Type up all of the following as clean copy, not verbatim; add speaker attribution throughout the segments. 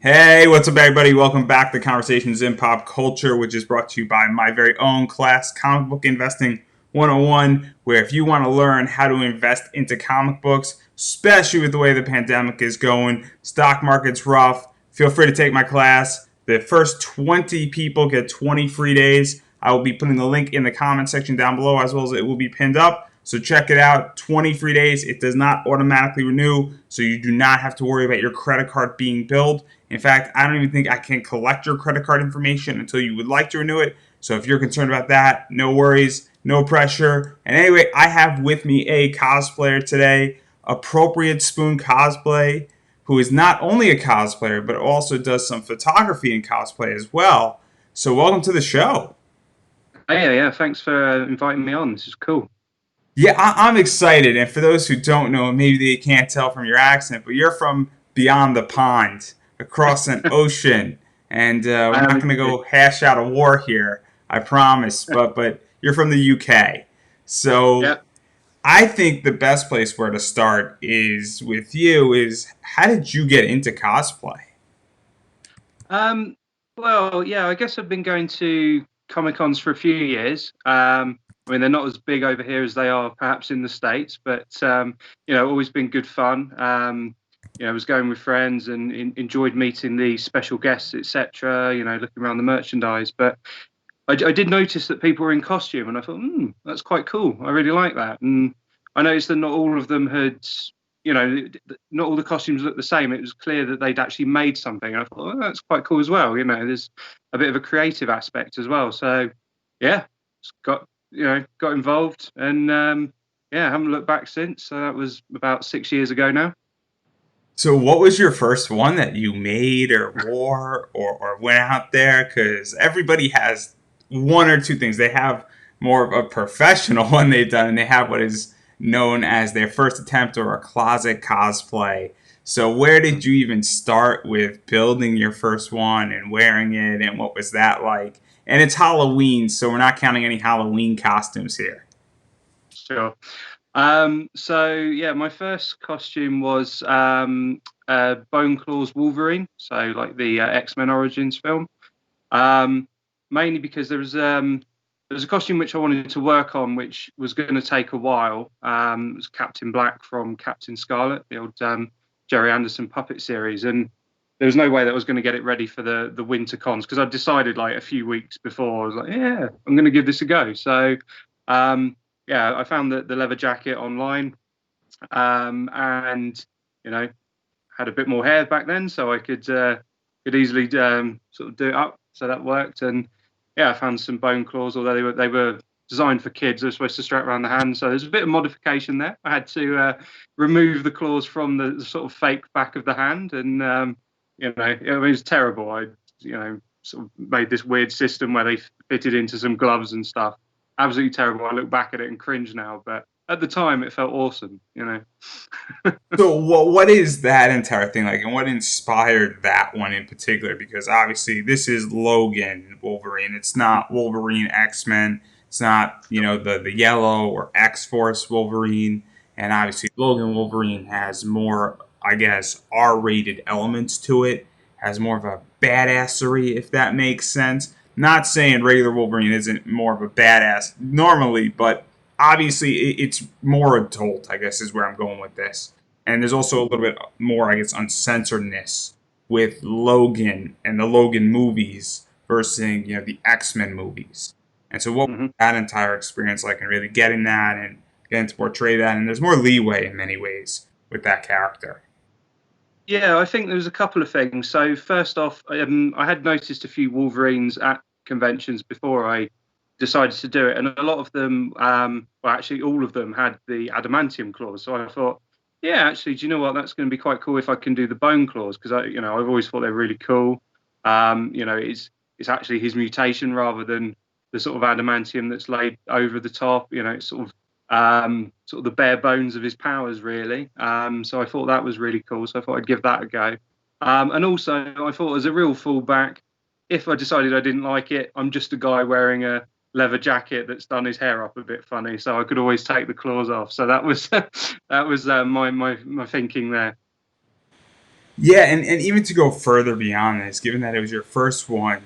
Speaker 1: Hey, what's up, everybody? Welcome back to Conversations in Pop Culture, which is brought to you by my very own class, Comic Book Investing 101, where if you want to learn how to invest into comic books, especially with the way the pandemic is going, stock market's rough, feel free to take my class. The first 20 people get 20 free days. I will be putting the link in the comment section down below, as well as it will be pinned up. So check it out. 20 free days. It does not automatically renew, so you do not have to worry about your credit card being billed. In fact, I don't even think I can collect your credit card information until you would like to renew it. So if you're concerned about that, no worries, no pressure. And anyway, I have with me a cosplayer today, Appropriate Spoon Cosplay, who is not only a cosplayer, but also does some photography and cosplay as well. So welcome to the show.
Speaker 2: Oh, yeah. Thanks for inviting me on. This is cool.
Speaker 1: Yeah, I'm excited. And for those who don't know, maybe they can't tell from your accent, but you're from beyond the pond, across an ocean. And we're
Speaker 2: I am
Speaker 1: not going to
Speaker 2: indeed.
Speaker 1: go hash out a war here, I promise. But you're from the UK. So
Speaker 2: Yeah.
Speaker 1: I think the best place where to start is with you is how did you get into cosplay?
Speaker 2: Um, well, yeah, I guess I've been going to Comic Cons for a few years. I mean, they're not as big over here as they are perhaps in the States, but always been good fun. I was going with friends and enjoyed meeting the special guests, etc. Looking around the merchandise. But I did notice that people were in costume, and I thought, that's quite cool. I really like that. And I noticed that not all of them had, not all the costumes looked the same. It was clear that they'd actually made something. And I thought, that's quite cool as well. There's a bit of a creative aspect as well. So, yeah, got involved, and yeah, haven't looked back since. So that was about 6 years ago now.
Speaker 1: So, what was your first one that you made or wore or went out there? Because everybody has one or two things. They have more of a professional one they've done, and they have what is known as their first attempt or a closet cosplay. So, where did you even start with building your first one and wearing it, and what was that like? And it's Halloween, so we're not counting any Halloween costumes here.
Speaker 2: Sure. So yeah, my first costume was Bone Claw's Wolverine, so like the X-Men Origins film. Um, Mainly because there was a costume which I wanted to work on, which was going to take a while. It was Captain Black from Captain Scarlet, the old Jerry Anderson puppet series, and there was no way that I was going to get it ready for the winter cons because I decided like a few weeks before I was like, yeah, I'm going to give this a go. So yeah, I found the leather jacket online, and you know had a bit more hair back then, so I could easily sort of do it up. So that worked, and yeah, I found some bone claws, although they were designed for kids. They're supposed to strap around the hand, so there's a bit of modification there. I had to remove the claws from the sort of fake back of the hand, and it was terrible. I sort of made this weird system where they fitted into some gloves and stuff. Absolutely terrible. I look back at it and cringe now, but at the time it felt awesome.
Speaker 1: So what is that entire thing like, and what inspired that one in particular? Because obviously this is Logan Wolverine. It's not Wolverine X Men. It's not the yellow or X Force Wolverine. And obviously Logan Wolverine has more, I guess, R rated elements to it. Has more of a badassery, if that makes sense. Not saying regular Wolverine isn't more of a badass normally, but obviously it's more adult, I guess, is where I'm going with this. And there's also a little bit more, I guess, uncensoredness with Logan and the Logan movies versus the X-Men movies. And so, what was
Speaker 2: hmm
Speaker 1: that entire experience like, and really getting that and getting to portray that? And there's more leeway in many ways with that character.
Speaker 2: Yeah, I think there was a couple of things. So first off, I had noticed a few Wolverines at conventions before I decided to do it, and a lot of them, well, actually all of them had the adamantium claws. So I thought, yeah, actually, do you know what? That's going to be quite cool if I can do the bone claws because I've always thought they're really cool. It's actually his mutation rather than the sort of adamantium that's laid over the top. It's sort of the bare bones of his powers, really. So I thought that was really cool. So I thought I'd give that a go. And also, I thought as a real fallback, if I decided I didn't like it, I'm just a guy wearing a leather jacket that's done his hair up a bit funny, so I could always take the claws off. So that was that was my thinking there.
Speaker 1: Yeah, and even to go further beyond this, given that it was your first one,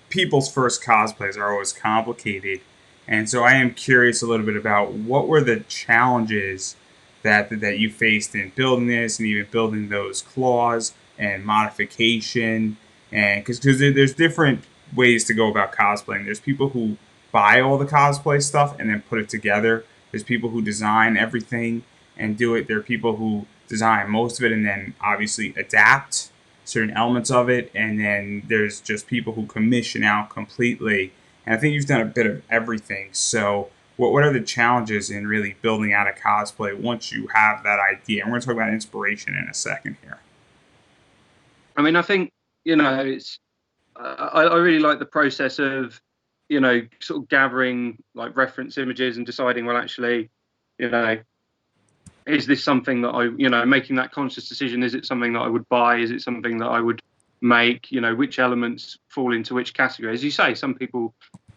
Speaker 1: people's first cosplays are always complicated. And so I am curious a little bit about what were the challenges that you faced in building this and even building those claws and modification. And because there's different ways to go about cosplaying. There's people who buy all the cosplay stuff and then put it together. There's people who design everything and do it. There are people who design most of it and then obviously adapt certain elements of it. And then there's just people who commission out completely. And I think you've done a bit of everything. So, what are the challenges in really building out a cosplay once you have that idea? And we're going to talk about inspiration in a second here.
Speaker 2: I mean, I think it's I really like the process of sort of gathering like reference images and deciding, well, actually, you know, is this something that making that conscious decision? Is it something that I would buy? Is it something that I would make? Which elements fall into which category? As you say, some people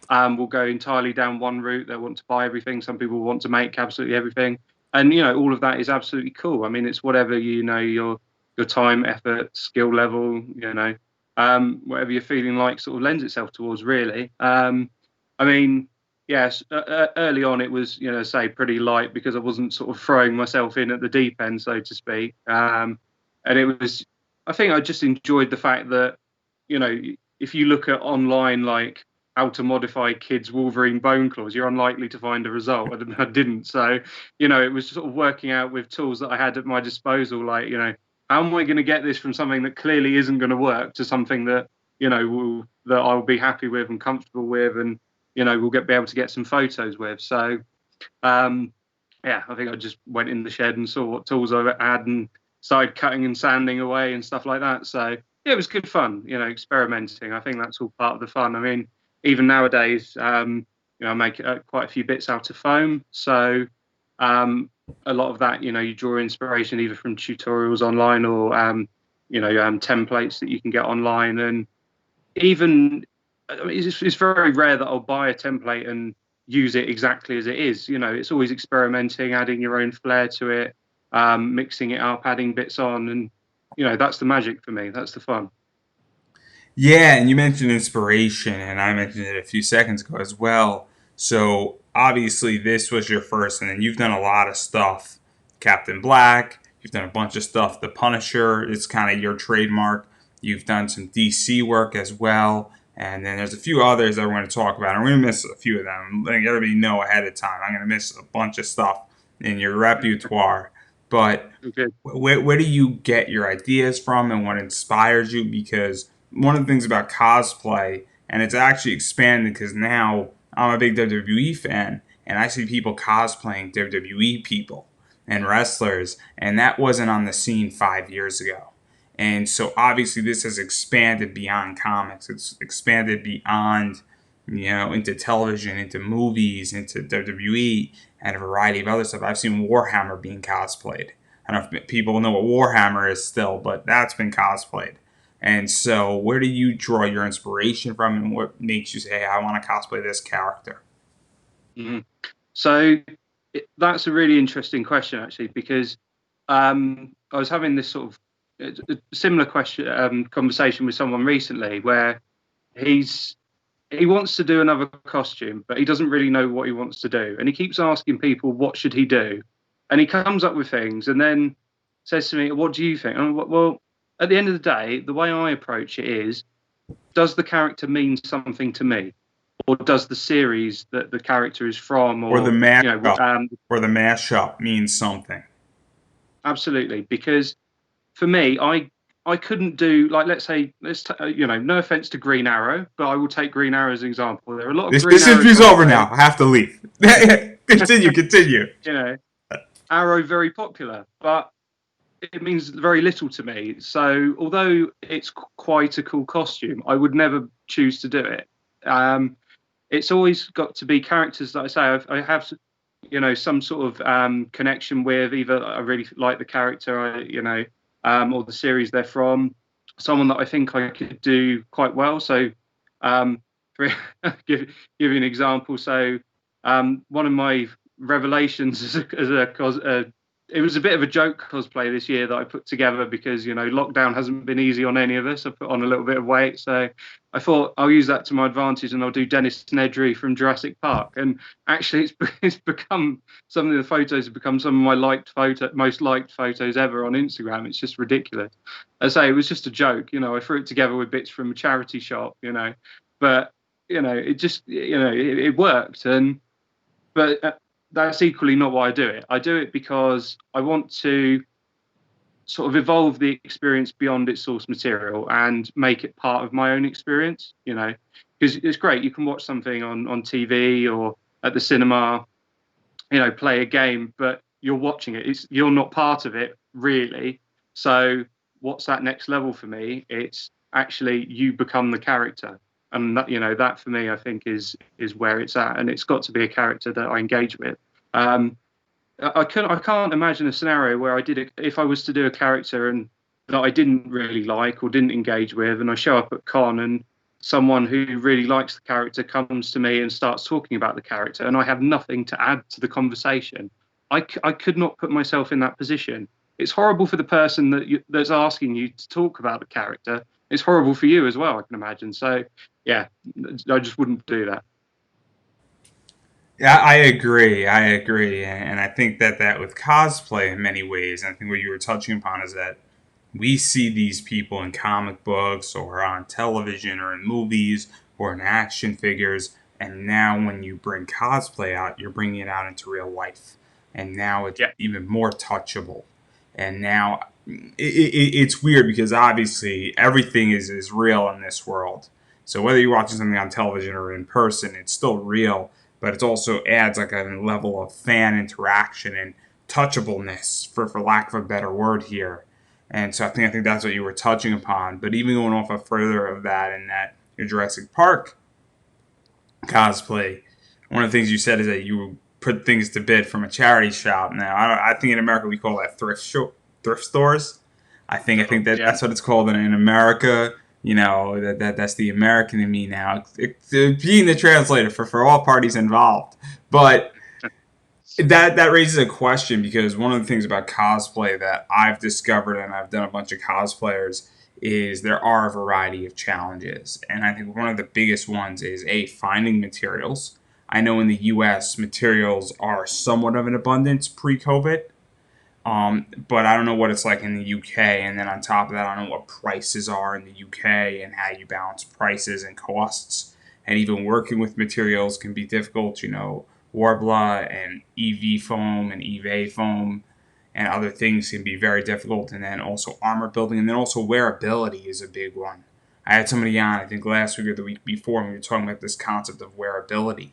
Speaker 2: will go entirely down one route. They want to buy everything. Some people want to make absolutely everything, and all of that is absolutely cool. I mean, it's whatever your time, effort, skill level, whatever you're feeling like, sort of lends itself towards, really. I mean, yes, early on it was, say, pretty light because I wasn't sort of throwing myself in at the deep end, so to speak. And it was, I think I just enjoyed the fact that, if you look at online, like how to modify kids' Wolverine bone claws, you're unlikely to find a result. I didn't. So, it was sort of working out with tools that I had at my disposal, like, how am I going to get this from something that clearly isn't going to work to something that, that I'll be happy with and comfortable with, and we'll be able to get some photos with. So, yeah, I think I just went in the shed and saw what tools I had and started cutting and sanding away and stuff like that. So yeah, it was good fun, experimenting. I think that's all part of the fun. I mean, even nowadays, I make quite a few bits out of foam. So a lot of that, you draw inspiration either from tutorials online or, templates that you can get online. And even, I mean, it's very rare that I'll buy a template and use it exactly as it is. It's always experimenting, adding your own flair to it, mixing it up, adding bits on, and that's the magic for me. That's the fun.
Speaker 1: Yeah, and you mentioned inspiration, and I mentioned it a few seconds ago as well. So obviously, this was your first, and then you've done a lot of stuff. Captain Black, you've done a bunch of stuff. The Punisher is kind of your trademark. You've done some DC work as well, and then there's a few others that we're going to talk about. I'm going to miss a few of them. I'm letting everybody know ahead of time. I'm going to miss a bunch of stuff in your repertoire. But
Speaker 2: Okay.
Speaker 1: where do you get your ideas from, and what inspires you? Because one of the things about cosplay, and it's actually expanded because now I'm a big WWE fan, and I see people cosplaying WWE people and wrestlers, and that wasn't on the scene 5 years ago. And so obviously this has expanded beyond comics. It's expanded beyond, into television, into movies, into WWE, and a variety of other stuff. I've seen Warhammer being cosplayed. I don't know if people know what Warhammer is still, but that's been cosplayed. And so, where do you draw your inspiration from, and what makes you say, "Hey, I want to cosplay this character"?
Speaker 2: Mhm. So that's a really interesting question, actually, because I was having this sort of similar question conversation with someone recently, where he's he wants to do another costume, but he doesn't really know what he wants to do, and he keeps asking people, "What should he do?" And he comes up with things, and then says to me, "What do you think?" And I'm like, well, at the end of the day, the way I approach it is, does the character mean something to me, or does the series that the character is from,
Speaker 1: Or the
Speaker 2: or
Speaker 1: mashup, or the mashup means something.
Speaker 2: absolutely? Because for me, I couldn't do, like, let's say, no offense to Green Arrow, but I will take Green Arrow as an example. There are a lot of Green
Speaker 1: This
Speaker 2: Arrow
Speaker 1: interview's over now.
Speaker 2: cosplayers,
Speaker 1: I have to leave. Continue, continue.
Speaker 2: you know, Arrow very popular, but it means very little to me. So although it's quite a cool costume, I would never choose to do it. It's always got to be characters that I say I have, some sort of connection with. Either I really like the character, or the series they're from. Someone that I think I could do quite well. So, for, give you an example. So, one of my revelations as a it was a bit of a joke cosplay this year that I put together because lockdown hasn't been easy on any of us. I put on a little bit of weight, so I thought I'll use that to my advantage and I'll do Dennis Nedry from Jurassic Park. And actually, it's become some of the photos have become some of my most liked photos ever on Instagram. It's just ridiculous. I say it was just a joke, I threw it together with bits from a charity shop, but it just it worked. And but that's equally not why I do it. I do it because I want to sort of evolve the experience beyond its source material and make it part of my own experience, because it's great. You can watch something on TV or at the cinema, play a game, but you're watching it. You're not part of it really. So what's that next level for me? It's actually you become the character. And that for me, I think is where it's at, and it's got to be a character that I engage with. Um, I can't imagine a scenario where I did it if I was to do a character and that I didn't really like or didn't engage with, and I show up at con and someone who really likes the character comes to me and starts talking about the character, and I have nothing to add to the conversation. I could not put myself in that position. It's horrible for the person that's asking you to talk about the character. It's horrible for you as well, I can imagine. So, yeah, I just wouldn't do that.
Speaker 1: Yeah, I agree. I agree, and I think that with cosplay in many ways, and I think what you were touching upon is that we see these people in comic books or on television or in movies or in action figures, and now when you bring cosplay out, you're bringing it out into real life, and now it's
Speaker 2: Yeah,
Speaker 1: even more touchable. And now it's weird because obviously everything is real in this world. So whether you're watching something on television or in person, it's still real, but it also adds like a level of fan interaction and touchableness, for lack of a better word here. And so I think that's what you were touching upon. But even going off of further of that, in that your Jurassic Park cosplay, one of the things you said is that you put things to bid from a charity shop. Now I think in America we call that thrift stores. I think that
Speaker 2: yeah.
Speaker 1: that's what it's called in America. That's the American in me now. Being the translator for all parties involved, but that raises a question because one of the things about cosplay that I've discovered, and I've done a bunch of cosplayers, is there are a variety of challenges, and I think one of the biggest ones is finding materials. I know in the U.S. materials are somewhat of an abundance pre-COVID, but I don't know what it's like in the UK. And then on top of that, I don't know what prices are in the UK and how you balance prices and costs. And even working with materials can be difficult. Warbler and EV foam and EVA foam and other things can be very difficult. And then also armor building, and then also wearability is a big one. I had somebody on, I think last week or the week before, and we were talking about this concept of wearability.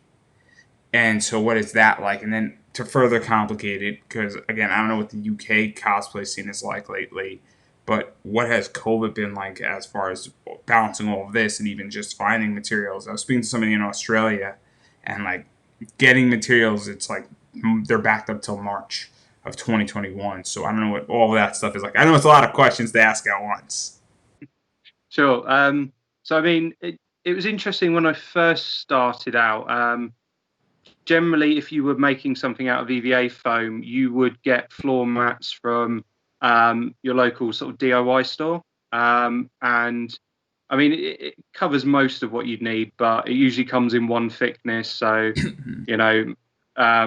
Speaker 1: And so, what is that like? And then to further complicate it, because again, I don't know what the UK cosplay scene is like lately, but what has COVID been like as far as balancing all of this and even just finding materials? I was speaking to somebody in Australia, and like getting materials, it's like they're backed up till March of 2021. So I don't know what all of that stuff is like. I know it's a lot of questions to ask at once.
Speaker 2: Sure. So I mean, it was interesting when I first started out. Generally, if you were making something out of EVA foam, you would get floor mats from your local sort of DIY store. And I mean, it covers most of what you'd need, but it usually comes in one thickness. So, you know,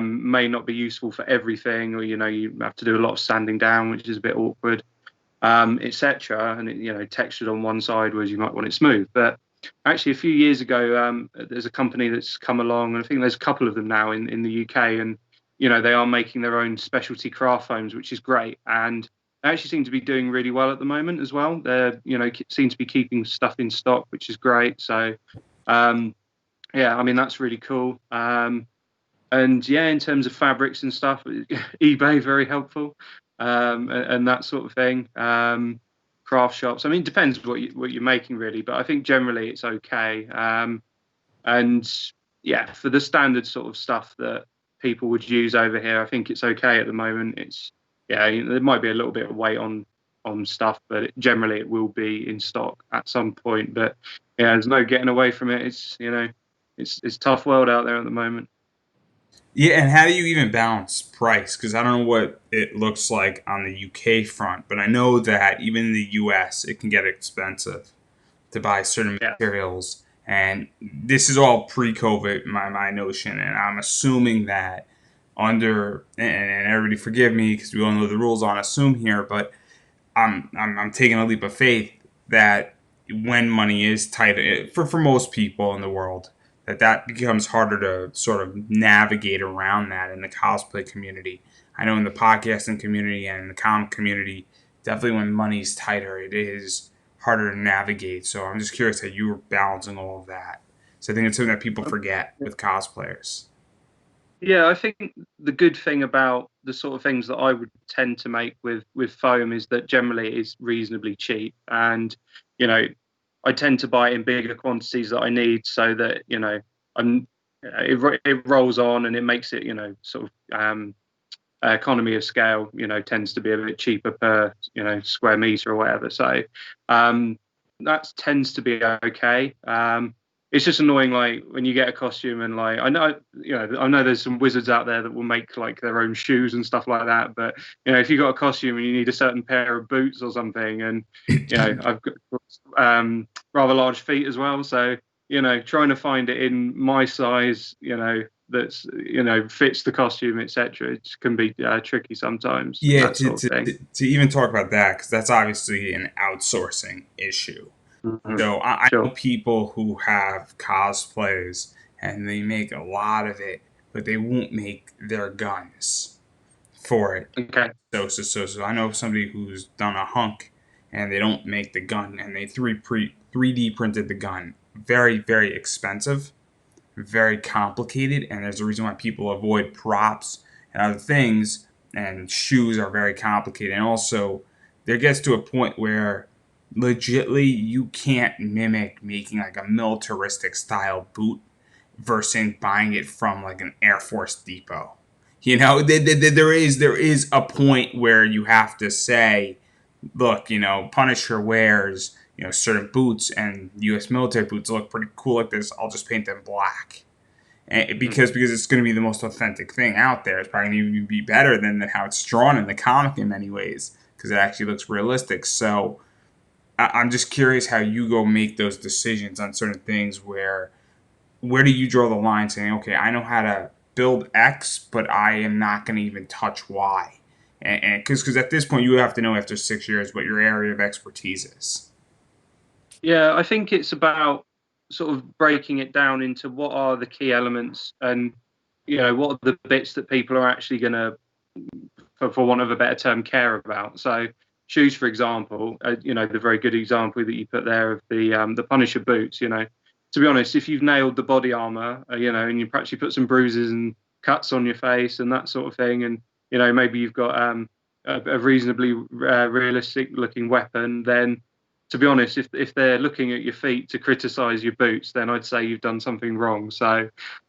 Speaker 2: may not be useful for everything, or, you have to do a lot of sanding down, which is a bit awkward, etc. And, textured on one side, whereas you might want it smooth. But actually, a few years ago, there's a company that's come along, and I think there's a couple of them now in the UK, and they are making their own specialty craft foams, which is great, and they actually seem to be doing really well at the moment as well. They're seem to be keeping stuff in stock, which is great. So yeah, I mean that's really cool. And yeah, in terms of fabrics and stuff, eBay very helpful, and that sort of thing. Craft shops. I mean, it depends what you're making really, but I think generally it's okay. And yeah, for the standard sort of stuff that people would use over here, I think it's okay at the moment. It's yeah, there might be a little bit of weight on stuff, but generally it will be in stock at some point. But yeah, there's no getting away from it. It's it's tough world out there at the moment.
Speaker 1: Yeah, and how do you even balance price? Because I don't know what it looks like on the UK front, but I know that even in the US, it can get expensive to buy certain
Speaker 2: Yeah.
Speaker 1: materials. And this is all pre-COVID, my notion, and I'm assuming that and everybody forgive me because we all know the rules on assume here, but I'm taking a leap of faith that when money is tight for most people in the world, that becomes harder to sort of navigate around that in the cosplay community. I know in the podcasting community and in the comic community, definitely when money's tighter, it is harder to navigate. So I'm just curious how you were balancing all of that. So I think it's something that people forget with cosplayers.
Speaker 2: Yeah, I think the good thing about the sort of things that I would tend to make with foam is that generally it is reasonably cheap, and you know, I tend to buy it in bigger quantities that I need, so that I'm it rolls on and it makes it sort of economy of scale. Tends to be a bit cheaper per square meter or whatever. So that tends to be okay. It's just annoying, like when you get a costume and like I know there's some wizards out there that will make like their own shoes and stuff like that. But if you got a costume and you need a certain pair of boots or something, and I've got rather large feet as well, so trying to find it in my size, that's fits the costume, etc. It can be tricky sometimes,
Speaker 1: Yeah,
Speaker 2: that sort of thing.
Speaker 1: to even talk about that, because that's obviously an outsourcing issue.
Speaker 2: Mhm.
Speaker 1: So I know
Speaker 2: Sure.
Speaker 1: people who have cosplays and they make a lot of it, but they won't make their guns for it.
Speaker 2: Okay.
Speaker 1: So I know somebody who's done a hunk and they don't make the gun and they 3D printed the gun. Very, very expensive, very complicated, and there's a reason why people avoid props and other things, and shoes are very complicated. And also, there gets to a point where legitly you can't mimic making like a militaristic style boot versus buying it from like an Air Force depot. There is a point where you have to say, look, Punisher wears certain boots, and U.S. military boots look pretty cool like this. I'll just paint them black, and
Speaker 2: Mhm.
Speaker 1: because it's going to be the most authentic thing out there. It's probably going to be better than how it's drawn in the comic in many ways because it actually looks realistic. So I'm just curious how you go make those decisions on certain things. Where do you draw the line, saying, okay, I know how to build X, but I am not going to even touch Y, and because at this point you have to know after 6 years what your area of expertise is.
Speaker 2: Yeah, I think it's about sort of breaking it down into what are the key elements, and what are the bits that people are actually going to, for want of a better term, care about. So shoes, for example, the very good example that you put there of the Punisher boots. To be honest, if you've nailed the body armor, and you perhaps you put some bruises and cuts on your face and that sort of thing, and maybe you've got a reasonably realistic looking weapon, then to be honest, if they're looking at your feet to criticize your boots, then I'd say you've done something wrong. So,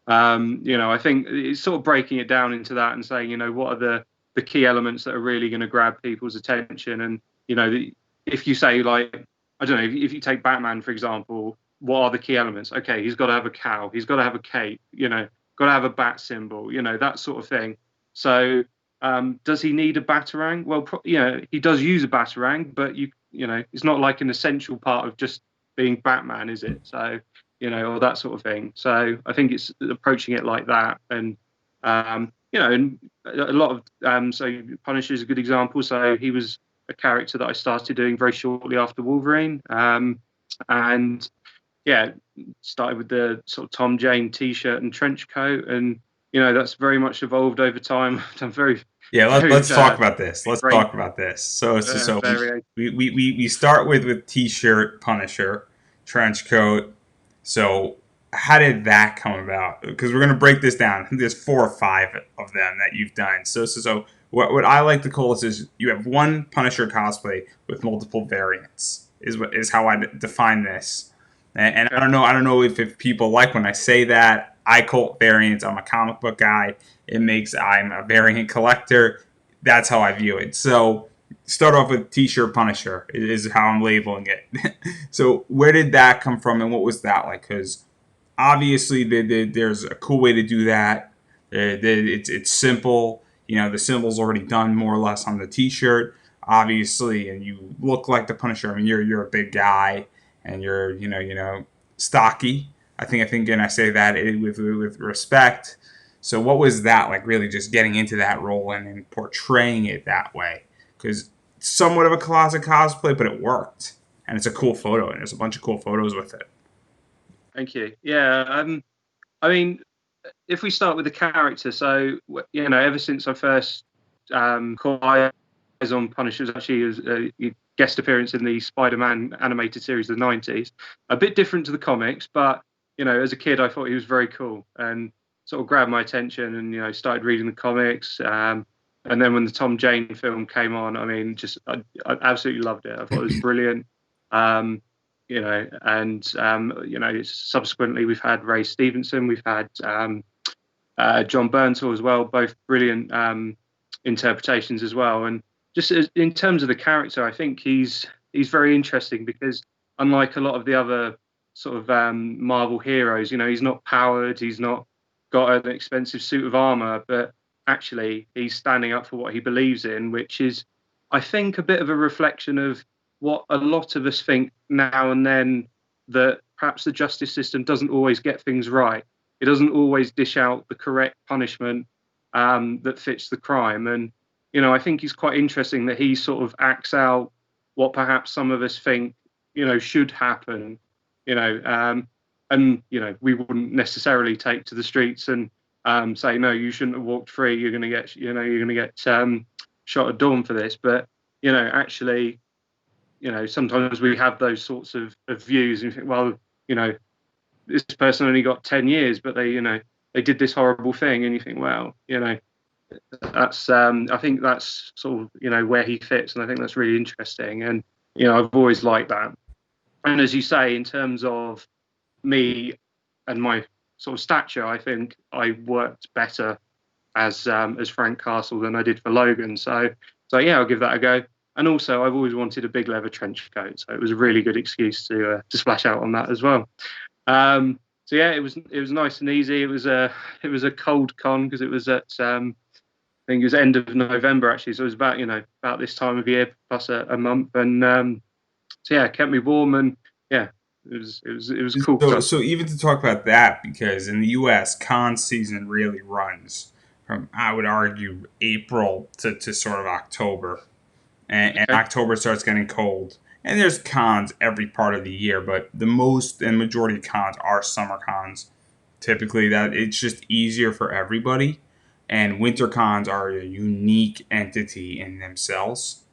Speaker 2: I think it's sort of breaking it down into that and saying, what are the key elements that are really going to grab people's attention. And if you say, like, I don't know, if you take Batman for example, what are the key elements? Okay, he's got to have a cowl, he's got to have a cape, got to have a bat symbol, that sort of thing. So does he need a batarang? Well, he does use a batarang, but it's not like an essential part of just being Batman, is it? So or that sort of thing. So I think it's approaching it like that. And and a lot of so Punisher is a good example. So he was a character that I started doing very shortly after Wolverine, and yeah, started with the sort of Tom Jane t-shirt and trench coat, and that's very much evolved over time. I'm very,
Speaker 1: Yeah,
Speaker 2: very
Speaker 1: let's talk about this. Let's
Speaker 2: great
Speaker 1: talk about this. So
Speaker 2: variation.
Speaker 1: we start with T-shirt, Punisher, trench coat. So how did that come about? Because we're gonna break this down. I think there's 4 or 5 of them that you've done. So what I like to call this is you have one Punisher cosplay with multiple variants. Is how I define this. And
Speaker 2: Okay.
Speaker 1: I don't know if people like when I say that. I call it variants. I'm a comic book guy. I'm a variant collector. That's how I view it. So start off with T-shirt Punisher is how I'm labeling it. So where did that come from, and what was that like? Because obviously there's a cool way to do that. It's simple. The symbol's already done more or less on the T-shirt, obviously, and you look like the Punisher. I mean, you're a big guy, and you're stocky. I think, and I say that with respect. So, what was that like? Really, just getting into that role and portraying it that way? Because it's somewhat of a closet cosplay, but it worked, and it's a cool photo, and there's a bunch of cool photos with it.
Speaker 2: Thank you. Yeah. I mean, if we start with the character, so ever since I first caught eyes on Punisher, was actually as a guest appearance in the Spider-Man animated series of the '90s. A bit different to the comics, but as a kid, I thought he was very cool and sort of grabbed my attention, and started reading the comics. And then when the Tom Jane film came on, I mean, I absolutely loved it. I thought it was brilliant. Um, and subsequently we've had Ray Stevenson, we've had John Berntal as well, both brilliant interpretations as well. And just in terms of the character, I think he's very interesting because unlike a lot of the other sort of Marvel heroes, he's not powered, he's not got an expensive suit of armor, but actually he's standing up for what he believes in, which is, I think, a bit of a reflection of what a lot of us think now and then, that perhaps the justice system doesn't always get things right. It doesn't always dish out the correct punishment that fits the crime. And, I think it's quite interesting that he sort of acts out what perhaps some of us think, should happen, and, we wouldn't necessarily take to the streets and say, no, you shouldn't have walked free. You're going to get shot at dawn for this. But, actually, sometimes we have those sorts of views and you think, well, this person only got 10 years, but they did this horrible thing. And you think, well, that's, I think that's sort of, where he fits. And I think that's really interesting. And, I've always liked that. And as you say, in terms of me and my sort of stature, I think I worked better as Frank Castle than I did for Logan. So yeah, I'll give that a go. And also, I've always wanted a big leather trench coat, so it was a really good excuse to splash out on that as well. So yeah, it was nice and easy. It was a cold con because it was at I think it was end of November actually, so it was about this time of year plus a month, and so yeah, it kept me warm, and yeah, it was cool
Speaker 1: So,
Speaker 2: fun.
Speaker 1: so even to talk about that, because in the U.S., con season really runs from, I would argue, April to sort of October, and
Speaker 2: Okay,
Speaker 1: October starts getting cold. And there's cons every part of the year, but the most and majority of cons are summer cons. Typically, that it's just easier for everybody, and winter cons are a unique entity in themselves.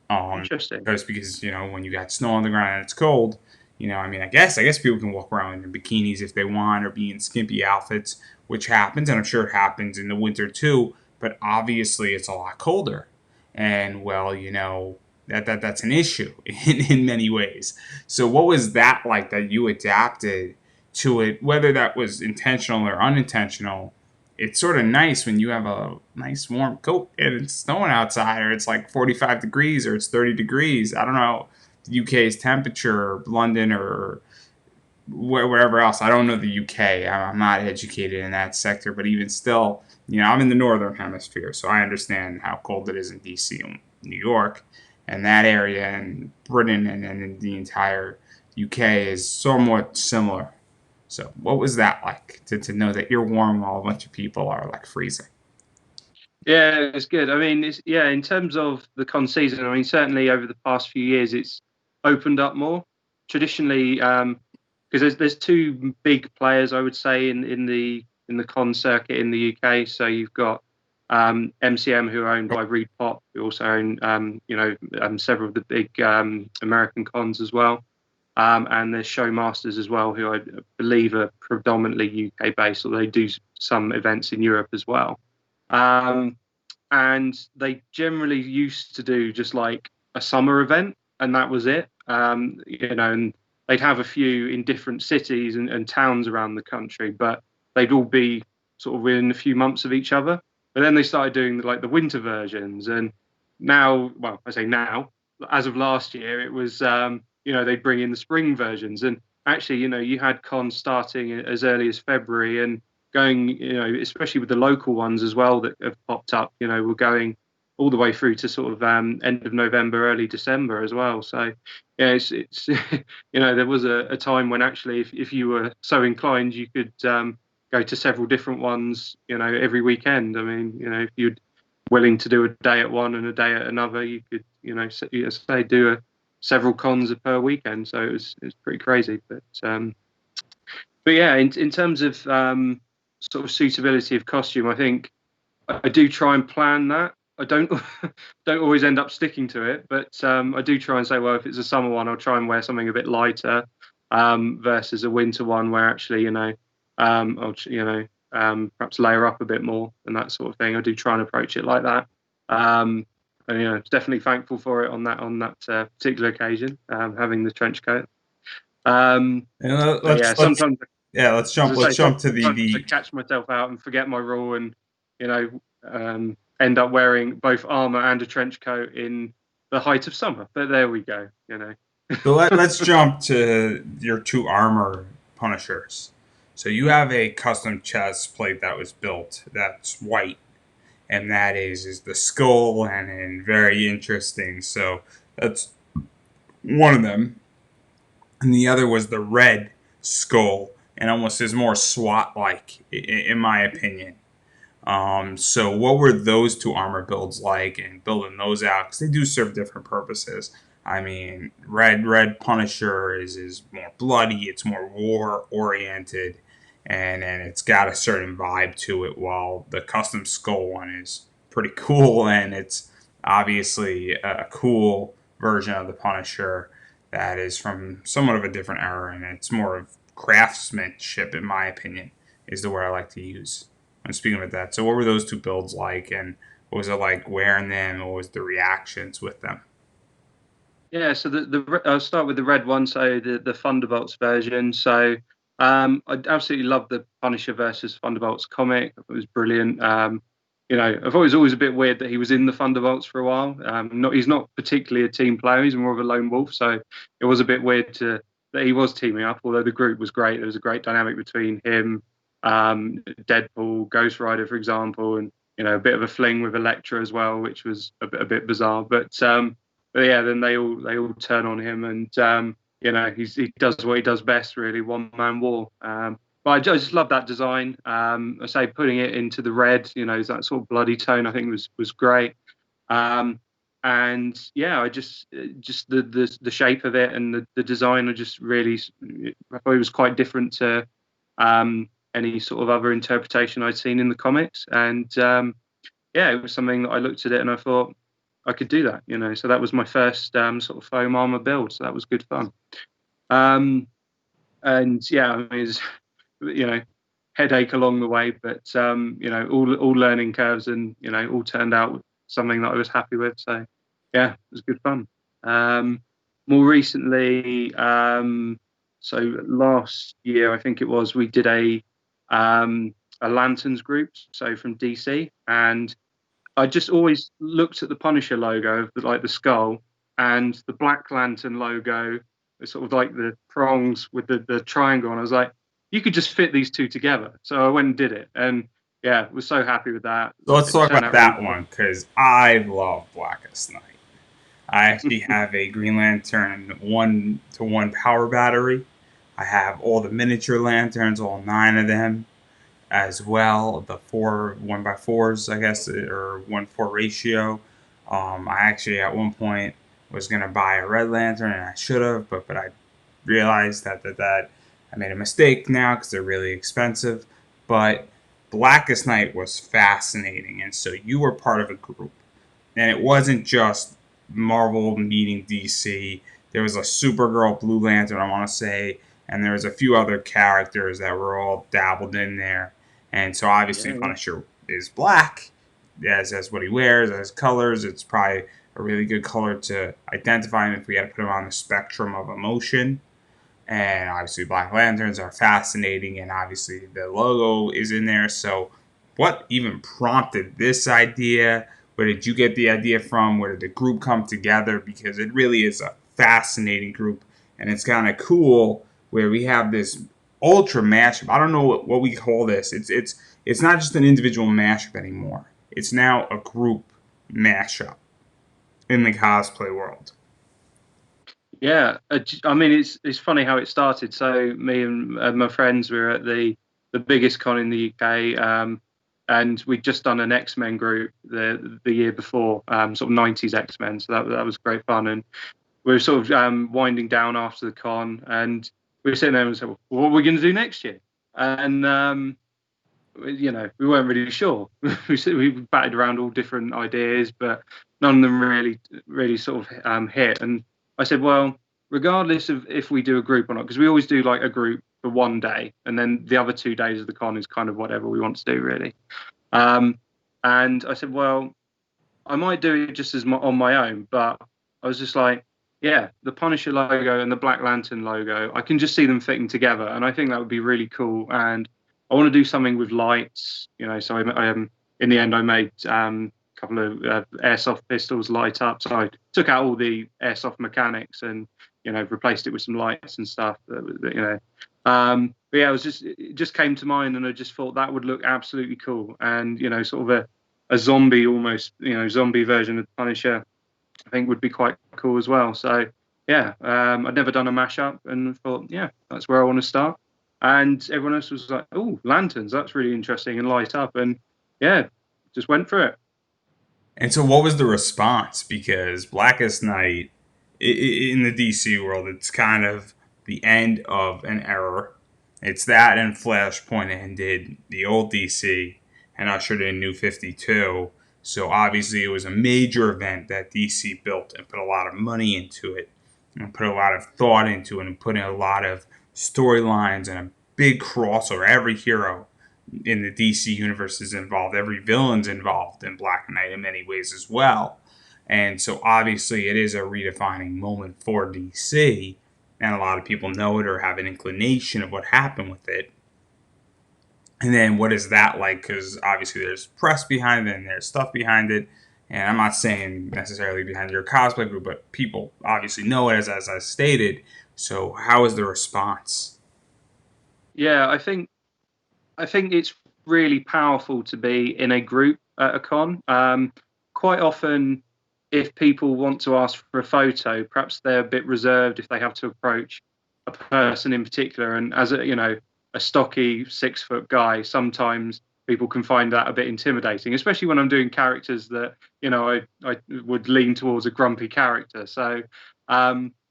Speaker 2: interesting.
Speaker 1: Because when you got snow on the ground and it's cold, I mean, I guess people can walk around in bikinis if they want or be in skimpy outfits, which happens, and I'm sure it happens in the winter too. But obviously, it's a lot colder, and well, that's an issue in many ways. So, what was that like that you adapted to it, whether that was intentional or unintentional? It's sort of nice when you have a nice warm coat and it's snowing outside, or it's like 45 degrees, or it's 30 degrees. I don't know the UK's temperature, or London, or wherever else. I don't know the UK. I'm not educated in that sector, but even still, I'm in the northern hemisphere, so I understand how cold it is in DC and New York, and that area, and Britain, and the entire UK is somewhat similar. So, what was that like to know that you're warm while a bunch of people are like freezing?
Speaker 2: Yeah, it's good. I mean, in terms of the con season, I mean, certainly over the past few years, it's opened up more. Traditionally, because there's two big players, I would say, in the con circuit in the UK. So you've got MCM, who are owned by Reed Pop, who also own several of the big American cons as well. And there's Showmasters as well, who I believe are predominantly UK based, although they do some events in Europe as well. Um, and they generally used to do just like a summer event, and that was it. And they'd have a few in different cities and towns around the country, but they'd all be sort of within a few months of each other. But then they started doing like the winter versions, and now, well, I say now, as of last year, it was they'd bring in the spring versions, and actually, you had cons starting as early as February, and going, especially with the local ones as well that have popped up. We're going all the way through to sort of end of November, early December as well. So yeah, it's there was a time when actually, if you were so inclined, you could go to several different ones, every weekend. I mean, if you're willing to do a day at one and a day at another, you could, say do several cons per weekend. So it was pretty crazy. But yeah, in terms of sort of suitability of costume, I think I do try and plan that. I don't don't always end up sticking to it, but I do try and say, well, if it's a summer one, I'll try and wear something a bit lighter versus a winter one where actually, I'll perhaps layer up a bit more and that sort of thing. I do try and approach it like that. And definitely thankful for it on that particular occasion, having the trench coat.
Speaker 1: And
Speaker 2: But yeah, sometimes,
Speaker 1: let's
Speaker 2: as
Speaker 1: jump.
Speaker 2: I
Speaker 1: Let's
Speaker 2: say,
Speaker 1: jump to
Speaker 2: sometimes I
Speaker 1: the
Speaker 2: catch myself out and forget my rule, and you know, end up wearing both armor and a trench coat in the height of summer. But there we go.
Speaker 1: So let's jump to your two armor punishers. So you have a custom chest plate that was built that's white, and that is the skull and very interesting. So that's one of them, and the other was the red skull, and almost is more SWAT like, in my opinion. So what were those two armor builds like, and building those out? Because they do serve different purposes. I mean, Red Punisher is more bloody. It's more war oriented, and it's got a certain vibe to it. While the custom skull one is pretty cool, and it's obviously a cool version of the Punisher that is from somewhat of a different era, and it's more of craftsmanship, in my opinion, is the word I like to use when speaking of that. So, what were those two builds like, and what was it like wearing them? What was the reactions with them?
Speaker 2: Yeah, so I'll start with the red one, so the Thunderbolts version. So I absolutely love the Punisher versus Thunderbolts comic. It was brilliant. I thought it was always a bit weird that he was in the Thunderbolts for a while. He's not particularly a team player; he's more of a lone wolf. So it was a bit weird that he was teaming up. Although the group was great, there was a great dynamic between him, Deadpool, Ghost Rider, for example, and a bit of a fling with Elektra as well, which was a bit bizarre. But yeah, then they all turn on him, and he does what he does best, really, one man war. But I just love that design. I say putting it into the red, that sort of bloody tone, I think was great. And yeah, I just the shape of it and the design are just really, I thought it was quite different to any sort of other interpretation I'd seen in the comics, and yeah, it was something that I looked at it and I thought I could do that, So that was my first sort of foam armor build. So that was good fun. And yeah, I mean, it's, headache along the way, but all learning curves, and all turned out something that I was happy with. So yeah, it was good fun. More recently, so last year I think it was, we did a lanterns group, so from DC, and I just always looked at the Punisher logo, like the skull, and the Black Lantern logo, sort of like the prongs with the triangle. And I was like, you could just fit these two together. So I went and did it. And yeah, was so happy with that.
Speaker 1: So let's
Speaker 2: It
Speaker 1: talk
Speaker 2: turned
Speaker 1: about
Speaker 2: out really
Speaker 1: that
Speaker 2: good.
Speaker 1: one, because I love Blackest Night. I actually have a Green Lantern 1-to-1 power battery. I have all the miniature lanterns, all 9 of them, as well. The 4 1x4s, I guess, or 1-4 ratio. I actually at one point was gonna buy a red lantern, and I should have, but I realized that I made a mistake now because they're really expensive. But Blackest Night was fascinating, and so you were part of a group, and it wasn't just Marvel meeting DC. There was a Supergirl Blue Lantern, I want to say, and there was a few other characters that were all dabbled in there. And so obviously
Speaker 2: Yeah, yeah.
Speaker 1: Punisher is black, as what he wears, as colors. It's probably a really good color to identify him if we had to put him on the spectrum of emotion. And obviously Black Lanterns are fascinating, and obviously the logo is in there. So what even prompted this idea? Where did you get the idea from? Where did the group come together? Because it really is a fascinating group, and it's kind of cool where we have this ultra mashup. I don't know what we call this. It's not just an individual mashup anymore. It's now a group mashup in the cosplay world.
Speaker 2: Yeah, I mean, it's funny how it started. So me and my friends were at the biggest con in the UK, and we'd just done an X-Men group the year before, sort of 90s X-Men. So that was great fun, and we were sort of winding down after the con, and we were sitting there and said, well, "What are we going to do next year?" And we weren't really sure. We batted around all different ideas, but none of them really sort of hit. And I said, well, regardless of if we do a group or not, because we always do like a group for one day, and then the other 2 days of the con is kind of whatever we want to do, really. Um, and I said, well, I might do it just on my own, but I was just like, yeah, the Punisher logo and the Black Lantern logo, I can just see them fitting together, and I think that would be really cool. And I want to do something with lights, So in the end, I made a couple of airsoft pistols light up. So I took out all the airsoft mechanics and replaced it with some lights and stuff. But yeah, it just came to mind, and I just thought that would look absolutely cool. And sort of a zombie almost, zombie version of Punisher, I think would be quite cool as well. So yeah, I'd never done a mashup, and thought, yeah, that's where I want to start. And everyone else was like, "Oh, lanterns, that's really interesting," and light up, and yeah, just went for it.
Speaker 1: And so, what was the response? Because Blackest Night in the DC world, it's kind of the end of an era. It's that and Flashpoint ended the old DC and ushered in New 52. So, obviously, it was a major event that DC built and put a lot of money into it and put a lot of thought into it and put in a lot of storylines and a big crossover. Every hero in the DC universe is involved. Every villain's involved in Black Knight in many ways as well. And so obviously it is a redefining moment for DC, and a lot of people know it or have an inclination of what happened with it. And then what is that like? Because obviously there's press behind it and there's stuff behind it. And I'm not saying necessarily behind your cosplay group, but people obviously know it as I stated. So how is the response?
Speaker 2: Yeah, I think it's really powerful to be in a group at a con. Quite often, if people want to ask for a photo, perhaps they're a bit reserved if they have to approach a person in particular. And as a stocky 6 foot guy, sometimes people can find that a bit intimidating, especially when I'm doing characters that I would lean towards a grumpy character. So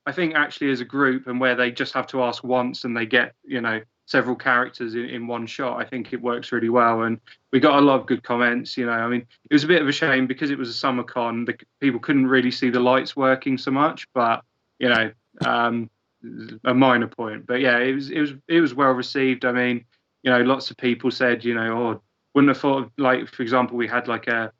Speaker 2: I think actually as a group, and where they just have to ask once and they get several characters in one shot, I think it works really well. And we got a lot of good comments. I mean, it was a bit of a shame because it was a summer con. The people couldn't really see the lights working so much, but um, a minor point. But yeah, it was well received. I mean, lots of people said, oh, wouldn't have thought of, like, for example, we had like a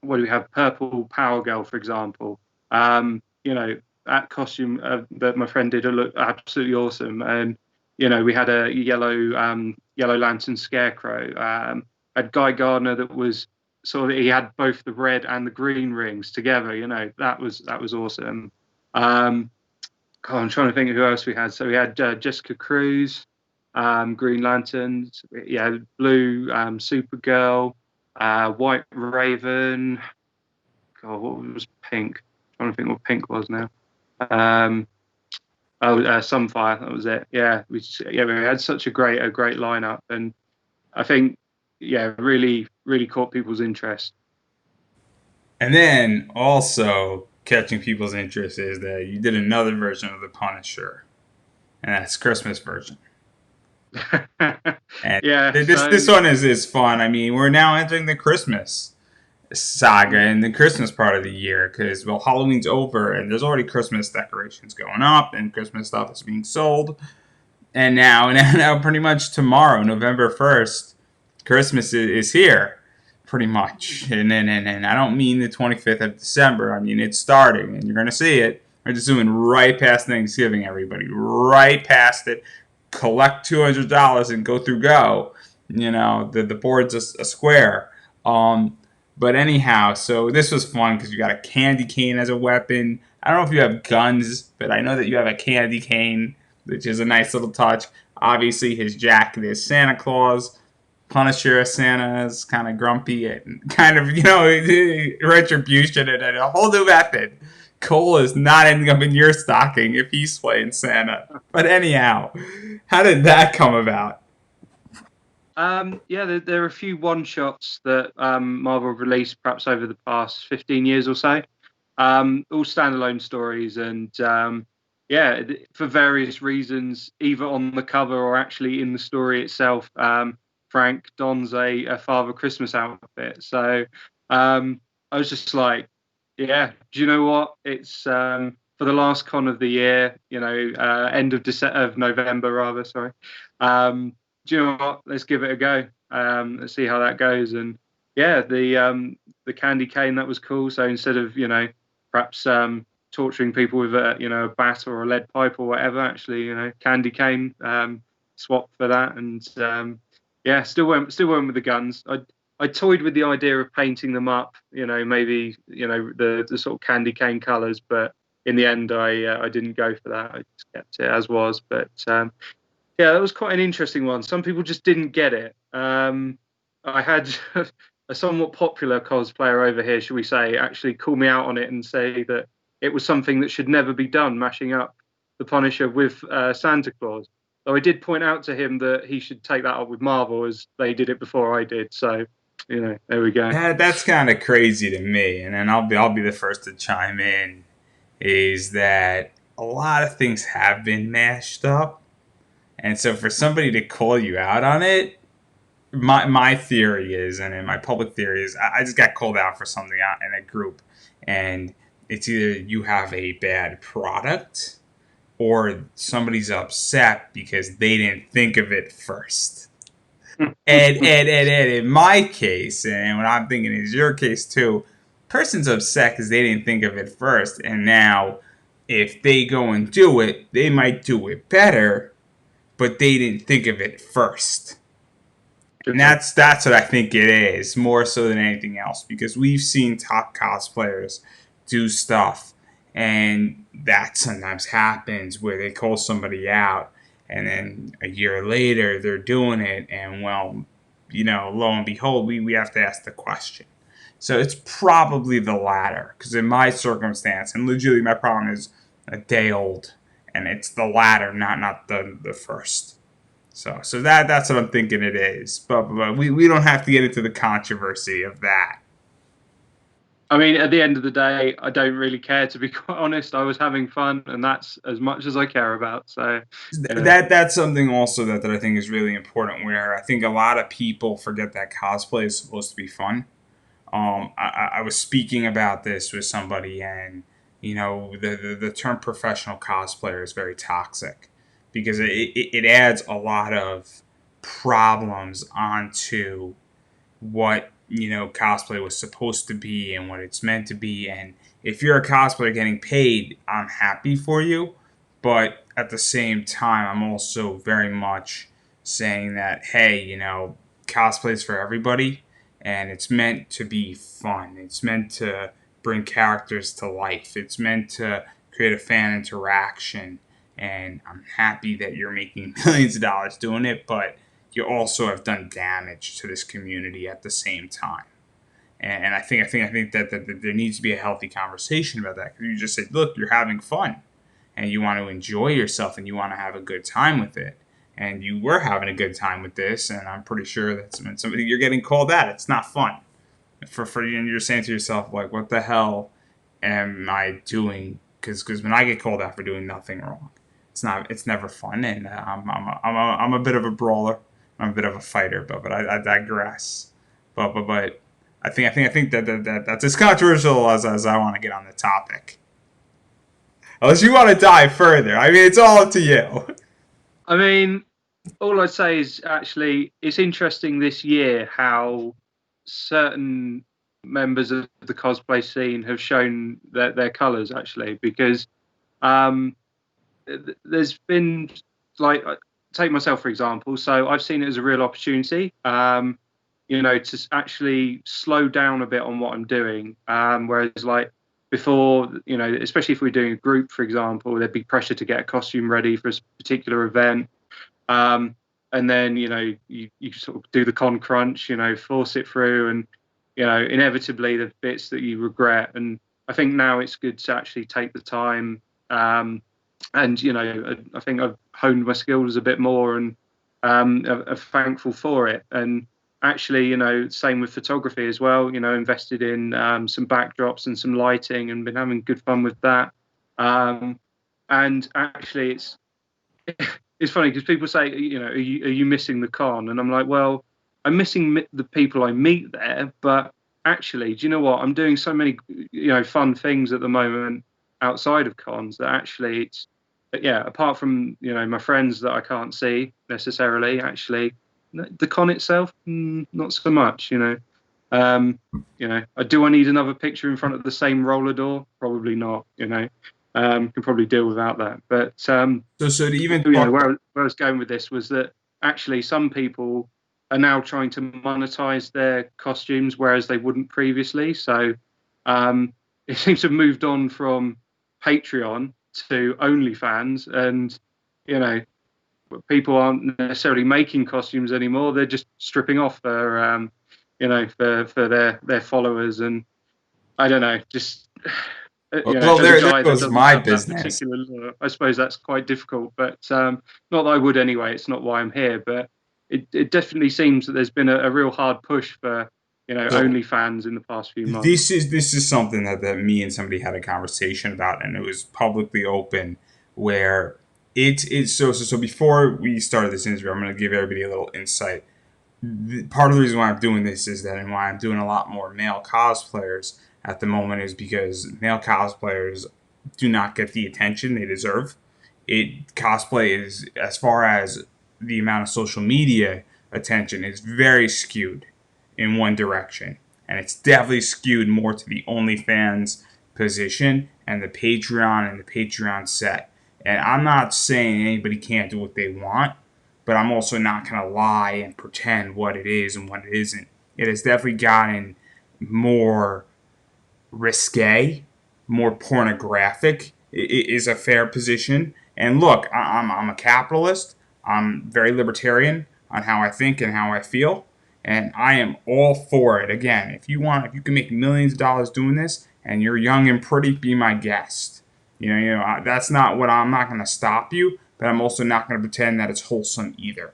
Speaker 2: what do we have? Purple Power Girl, for example. That costume that my friend did looked absolutely awesome. And we had a yellow lantern scarecrow. Had Guy Gardner that was sort of, he had both the red and the green rings together. That was awesome. I'm trying to think of who else we had. So we had Jessica Cruz, Green Lanterns, yeah, Blue, Supergirl, White Raven. God, what was Pink? I'm trying to think what Pink was now. Sunfire. That was it. Yeah, we had such a great lineup, and I think really really caught people's interest.
Speaker 1: And then also catching people's interest is that you did another version of the Punisher, and that's Christmas version. And
Speaker 2: Yeah.
Speaker 1: this
Speaker 2: So
Speaker 1: one is fun. I mean, we're now entering the Christmas saga and the Christmas part of the year because, well, Halloween's over and there's already Christmas decorations going up and Christmas stuff is being sold. And now pretty much tomorrow, November 1st, Christmas is here, pretty much. And I don't mean the 25th of December. I mean, it's starting and you're going to see it. We're just zooming right past Thanksgiving, everybody. Right past it. Collect $200 and go through go. The board's a square. But anyhow, so this was fun because you got a candy cane as a weapon. I don't know if you have guns, but I know that you have a candy cane. which is a nice little touch. Obviously, his jacket is Santa Claus. Punisher as Santa is kind of grumpy and kind of, retribution and a whole new method. Cole is not ending up in your stocking if he's playing Santa. But anyhow, how did that come about?
Speaker 2: Yeah, there are a few one shots that Marvel have released perhaps over the past 15 years or so. All standalone stories, and yeah, for various reasons, either on the cover or actually in the story itself, Frank dons a Father Christmas outfit. So I was just like, yeah, do you know what? It's for the last con of the year, end of November rather. Sorry. Do you know what? Let's give it a go. Let's see how that goes. And yeah, the candy cane, that was cool. So instead of perhaps torturing people with a bat or a lead pipe or whatever, actually candy cane, swapped for that. And yeah, still went with the guns. I toyed with the idea of painting them up, maybe the sort of candy cane colours, but in the end I didn't go for that. I just kept it as was. But yeah, that was quite an interesting one. Some people just didn't get it. I had a somewhat popular cosplayer over here, should we say, actually call me out on it and say that it was something that should never be done, mashing up the Punisher with Santa Claus. Though I did point out to him that he should take that up with Marvel, as they did it before I did. So, there we go.
Speaker 1: That's kind of crazy to me, and then I'll be the first to chime in. Is that a lot of things have been mashed up, and so for somebody to call you out on it, my theory is, and in my public theory is, I just got called out for something in a group, and it's either you have a bad product or somebody's upset because they didn't think of it first. And in my case, and what I'm thinking is your case too, person's upset because they didn't think of it first, and now if they go and do it, they might do it better, but they didn't think of it first. And that's what I think it is, more so than anything else, because we've seen top cosplayers do stuff, and that sometimes happens where they call somebody out, and then a year later they're doing it, and well, lo and behold, we have to ask the question. So it's probably the latter, because in my circumstance, and legitimately my problem is a day old, and it's the latter, not the first. So that's what I'm thinking it is. But we don't have to get into the controversy of that.
Speaker 2: I mean, at the end of the day, I don't really care, to be quite honest. I was having fun, and that's as much as I care about. So
Speaker 1: That's something also that I think is really important. Where I think a lot of people forget that cosplay is supposed to be fun. I was speaking about this with somebody, and the term professional cosplayer is very toxic because it adds a lot of problems onto what cosplay was supposed to be and what it's meant to be. And if you're a cosplayer getting paid, I'm happy for you, but at the same time I'm also very much saying that, hey, cosplay is for everybody, and it's meant to be fun. It's meant to bring characters to life. It's meant to create a fan interaction, and I'm happy that you're making millions of dollars doing it, but you also have done damage to this community at the same time. And I think that there needs to be a healthy conversation about that. Because you just say, look, you're having fun, and you want to enjoy yourself, and you want to have a good time with it. And you were having a good time with this, and I'm pretty sure that somebody you're getting called at, it's not fun. For you, and you're saying to yourself, like, what the hell am I doing? Because when I get called out for doing nothing wrong, it's never fun. And I'm a bit of a brawler. I'm a bit of a fighter, but I digress. But I think that that's as controversial as I want to get on the topic. Unless you want to dive further, I mean, it's all up to you.
Speaker 2: I mean, all I'd say is actually it's interesting this year how certain members of the cosplay scene have shown their colours, actually, because um, there's been, like, take myself for example. So I've seen it as a real opportunity, to actually slow down a bit on what I'm doing. Whereas, like, before, especially if we're doing a group, for example, there'd be pressure to get a costume ready for a particular event. And then, you sort of do the con crunch, force it through, and, inevitably the bits that you regret. And I think now it's good to actually take the time. And, I think I've honed my skills a bit more, and I'm thankful for it. And actually, same with photography as well, invested in some backdrops and some lighting, and been having good fun with that. And actually, it's funny because people say, are you missing the con? And I'm like, well, I'm missing the people I meet there, but actually, do you know what? I'm doing so many, fun things at the moment outside of cons that actually it's, yeah, apart from, my friends that I can't see necessarily, actually, the con itself, not so much, I need another picture in front of the same roller door? Probably not, can probably deal without that. But
Speaker 1: So to even talk,
Speaker 2: where I was going with this was that actually some people are now trying to monetize their costumes, whereas they wouldn't previously. So it seems to have moved on from Patreon to OnlyFans, and people aren't necessarily making costumes anymore. They're just stripping off for for their followers, and I don't know, just
Speaker 1: well,
Speaker 2: as a
Speaker 1: there
Speaker 2: guy that
Speaker 1: goes
Speaker 2: doesn't
Speaker 1: my
Speaker 2: have that
Speaker 1: business.
Speaker 2: particular look, I suppose that's quite difficult. But not that I would anyway. It's not why I'm here, but it definitely seems that there's been a real hard push for
Speaker 1: So
Speaker 2: OnlyFans in the past few months.
Speaker 1: this is something that me and somebody had a conversation about, and it was publicly open, where so before we started this interview, I'm going to give everybody a little insight. Part of the reason why I'm doing this is that, and why I'm doing a lot more male cosplayers at the moment, is because male cosplayers do not get the attention they deserve. Cosplay is, as far as the amount of social media attention, is very skewed in one direction, and it's definitely skewed more to the OnlyFans position and the Patreon set. And I'm not saying anybody can't do what they want, but I'm also not going to lie and pretend what it is and what it isn't. It has definitely gotten more risque, more pornographic, is a fair position. And look, I'm a capitalist. I'm very libertarian on how I think and how I feel, and I am all for it. Again, if you can make millions of dollars doing this, and you're young and pretty, be my guest. That's not what I'm not going to stop you, but I'm also not going to pretend that it's wholesome either.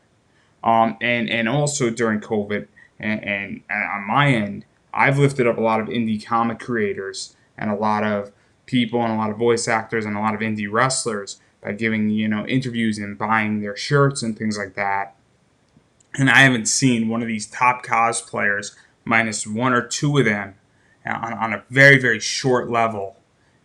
Speaker 1: And also during COVID, and on my end, I've lifted up a lot of indie comic creators and a lot of people and a lot of voice actors and a lot of indie wrestlers by giving interviews and buying their shirts and things like that. And I haven't seen one of these top cosplayers, minus one or two of them, on a very, very short level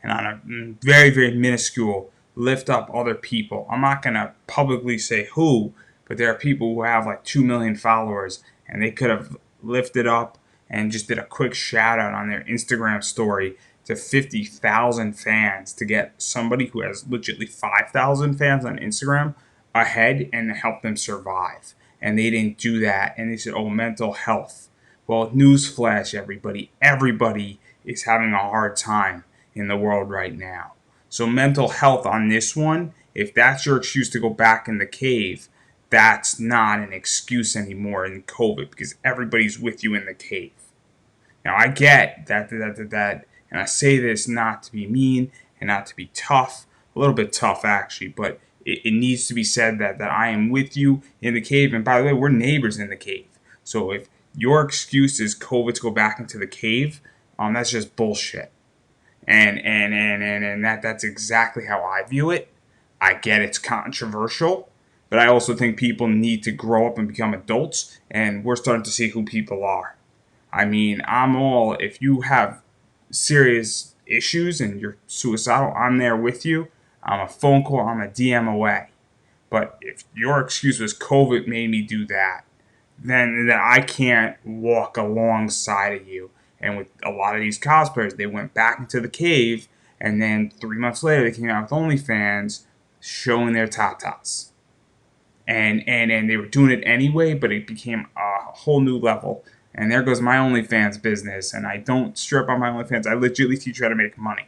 Speaker 1: and on a very, very minuscule, lift up other people. I'm not going to publicly say who, but there are people who have like 2 million followers, and they could have lifted up and just did a quick shout out on their Instagram story to 50,000 fans to get somebody who has legitimately 5,000 fans on Instagram ahead and help them survive. And they didn't do that. And they said, oh, mental health. Well, newsflash, everybody is having a hard time in the world right now. So mental health on this one, if that's your excuse to go back in the cave, that's not an excuse anymore in COVID, because everybody's with you in the cave. Now, I get that, and I say this not to be mean and not to be tough, a little bit tough actually, but it needs to be said that I am with you in the cave. And by the way, we're neighbors in the cave. So if your excuse is COVID to go back into the cave, that's just bullshit. And that's exactly how I view it. I get it's controversial, but I also think people need to grow up and become adults, and we're starting to see who people are. I mean, if you have serious issues and you're suicidal, I'm there with you. I'm a phone call, I'm a DM away. But if your excuse was COVID made me do that, then I can't walk alongside of you. And with a lot of these cosplayers, they went back into the cave, and then 3 months later, they came out with OnlyFans showing their tatas. And they were doing it anyway, but it became a whole new level. And there goes my OnlyFans business. And I don't strip on my OnlyFans. I legitimately teach you how to make money.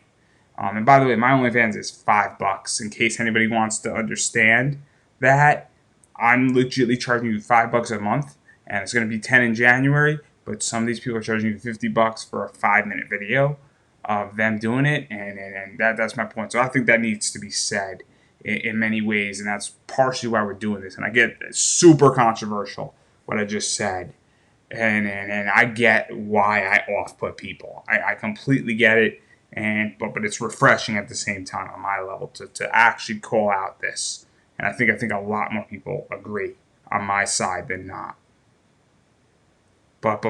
Speaker 1: And by the way, my OnlyFans is $5. In case anybody wants to understand that, I'm legitimately charging you $5 a month, and it's going to be 10 in January. But some of these people are charging you $50 for a 5-minute video of them doing it, and that's my point. So I think that needs to be said in many ways, and that's partially why we're doing this. And I get super controversial what I just said, and I get why I off put people. I completely get it, but it's refreshing at the same time on my level to actually call out this, and I think a lot more people agree on my side than not. But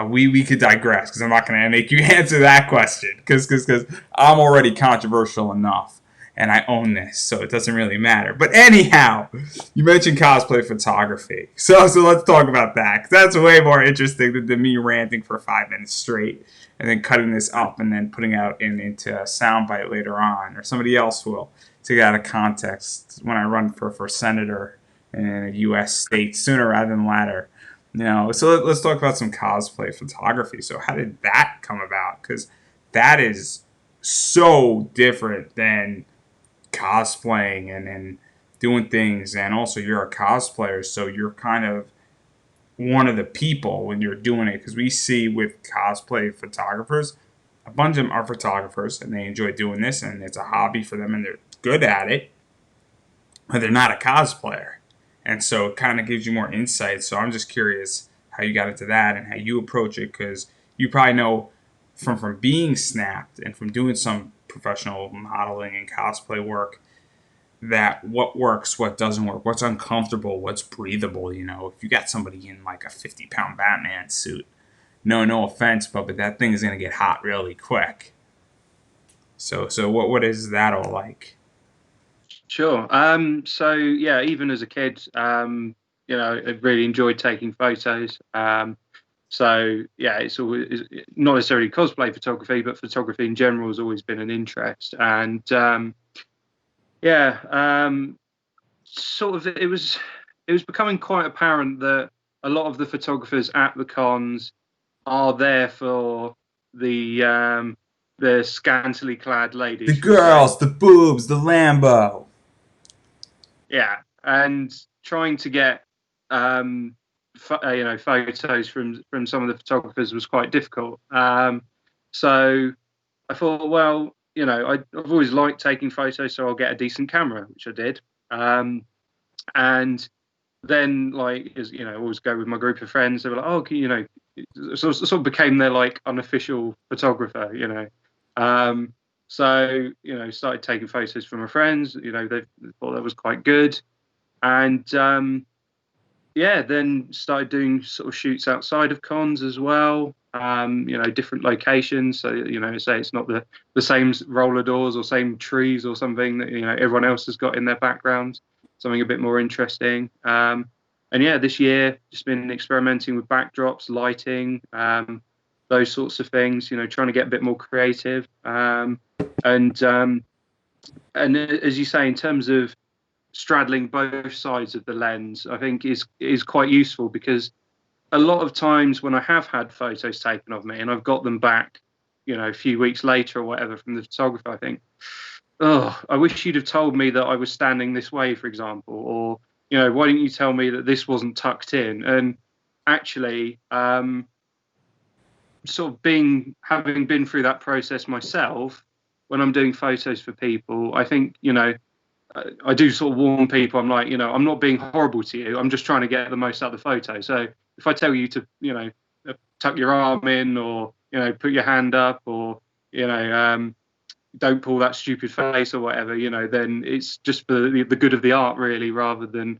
Speaker 1: we could digress because I'm not going to make you answer that question because I'm already controversial enough and I own this, so it doesn't really matter. But anyhow, you mentioned cosplay photography, so let's talk about that because that's way more interesting than me ranting for 5 minutes straight and then cutting this up and then putting out into a soundbite later on, or somebody else will take it out of context when I run for senator in a U.S. state sooner rather than later. So let's talk about some cosplay photography. So how did that come about? Because that is so different than cosplaying and doing things. And also, you're a cosplayer, so you're kind of one of the people when you're doing it. Because we see with cosplay photographers, a bunch of them are photographers and they enjoy doing this, and it's a hobby for them, and they're good at it, but they're not a cosplayer. And so it kind of gives you more insight. So I'm just curious how you got into that and how you approach it, because you probably know from being snapped and from doing some professional modeling and cosplay work that what works, what doesn't work, what's uncomfortable, what's breathable. If you got somebody in like a 50-pound Batman suit, no offense, but that thing is gonna get hot really quick. So what is that all like?
Speaker 2: Sure. So yeah, even as a kid, I really enjoyed taking photos. So yeah, it's always not necessarily cosplay photography, but photography in general has always been an interest. And yeah, sort of it was becoming quite apparent that a lot of the photographers at the cons are there for the scantily clad
Speaker 1: The
Speaker 2: ladies, shall we say?
Speaker 1: girls, the boobs, the Lambo.
Speaker 2: Yeah, and trying to get photos from some of the photographers was quite difficult. So I thought, well, I've always liked taking photos, so I'll get a decent camera, which I did. And then, like, as I always go with my group of friends. They were like, oh, sort of became their like unofficial photographer. Um, so started taking photos from my friends. They thought that was quite good, and yeah, then started doing sort of shoots outside of cons as well. Different locations. So say it's not the same roller doors or same trees or something that everyone else has got in their background. Something a bit more interesting. And yeah, this year just been experimenting with backdrops, lighting, those sorts of things. Trying to get a bit more creative. And as you say, in terms of straddling both sides of the lens, I think is quite useful, because a lot of times when I have had photos taken of me and I've got them back, a few weeks later or whatever from the photographer, I think, oh, I wish you'd have told me that I was standing this way, for example, or why didn't you tell me that this wasn't tucked in? And actually, sort of having been through that process myself, when I'm doing photos for people, I think I do sort of warn people. I'm like, I'm not being horrible to you. I'm just trying to get the most out of the photo. So if I tell you to, tuck your arm in, or put your hand up, or don't pull that stupid face or whatever, then it's just for the good of the art, really, rather than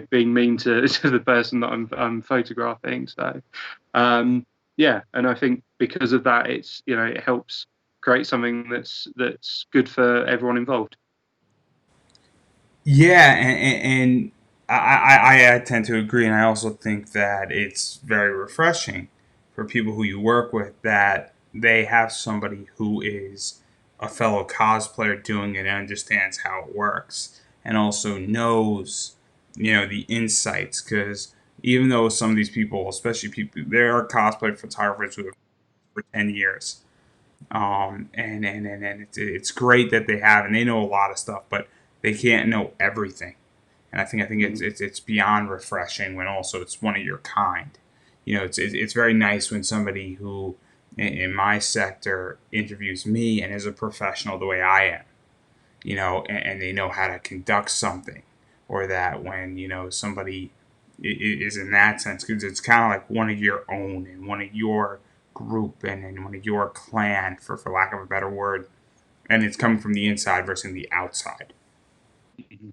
Speaker 2: being mean to, to the person that I'm photographing. So yeah, and I think because of that, it helps create something that's good for everyone involved.
Speaker 1: Yeah, and I tend to agree, and I also think that it's very refreshing for people who you work with that they have somebody who is a fellow cosplayer doing it and understands how it works, and also knows the insights, because even though some of these people, especially people, there are cosplay photographers who have for 10 years, and it's great that they have and they know a lot of stuff, but they can't know everything. And I think
Speaker 2: Mm.
Speaker 1: it's beyond refreshing when also it's one of your kind. It's very nice when somebody who in my sector interviews me and is a professional the way I am, and they know how to conduct something, or that when somebody is in that sense, because it's kind of like one of your own and one of your group and one of your clan, for lack of a better word, and it's coming from the inside versus the outside.
Speaker 2: Mhm.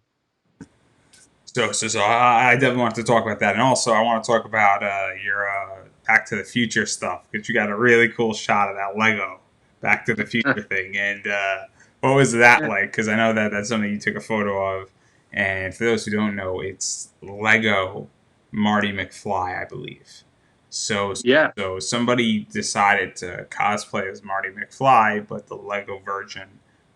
Speaker 1: So I definitely want to talk about that, and also I want to talk about your Back to the Future stuff, because you got a really cool shot of that Lego Back to the Future thing, and what was that
Speaker 2: Yeah,
Speaker 1: like? Because I know that that's something you took a photo of, and for those who don't know, it's Lego Marty McFly, I believe. So
Speaker 2: yeah,
Speaker 1: so somebody decided to cosplay as Marty McFly, but the Lego version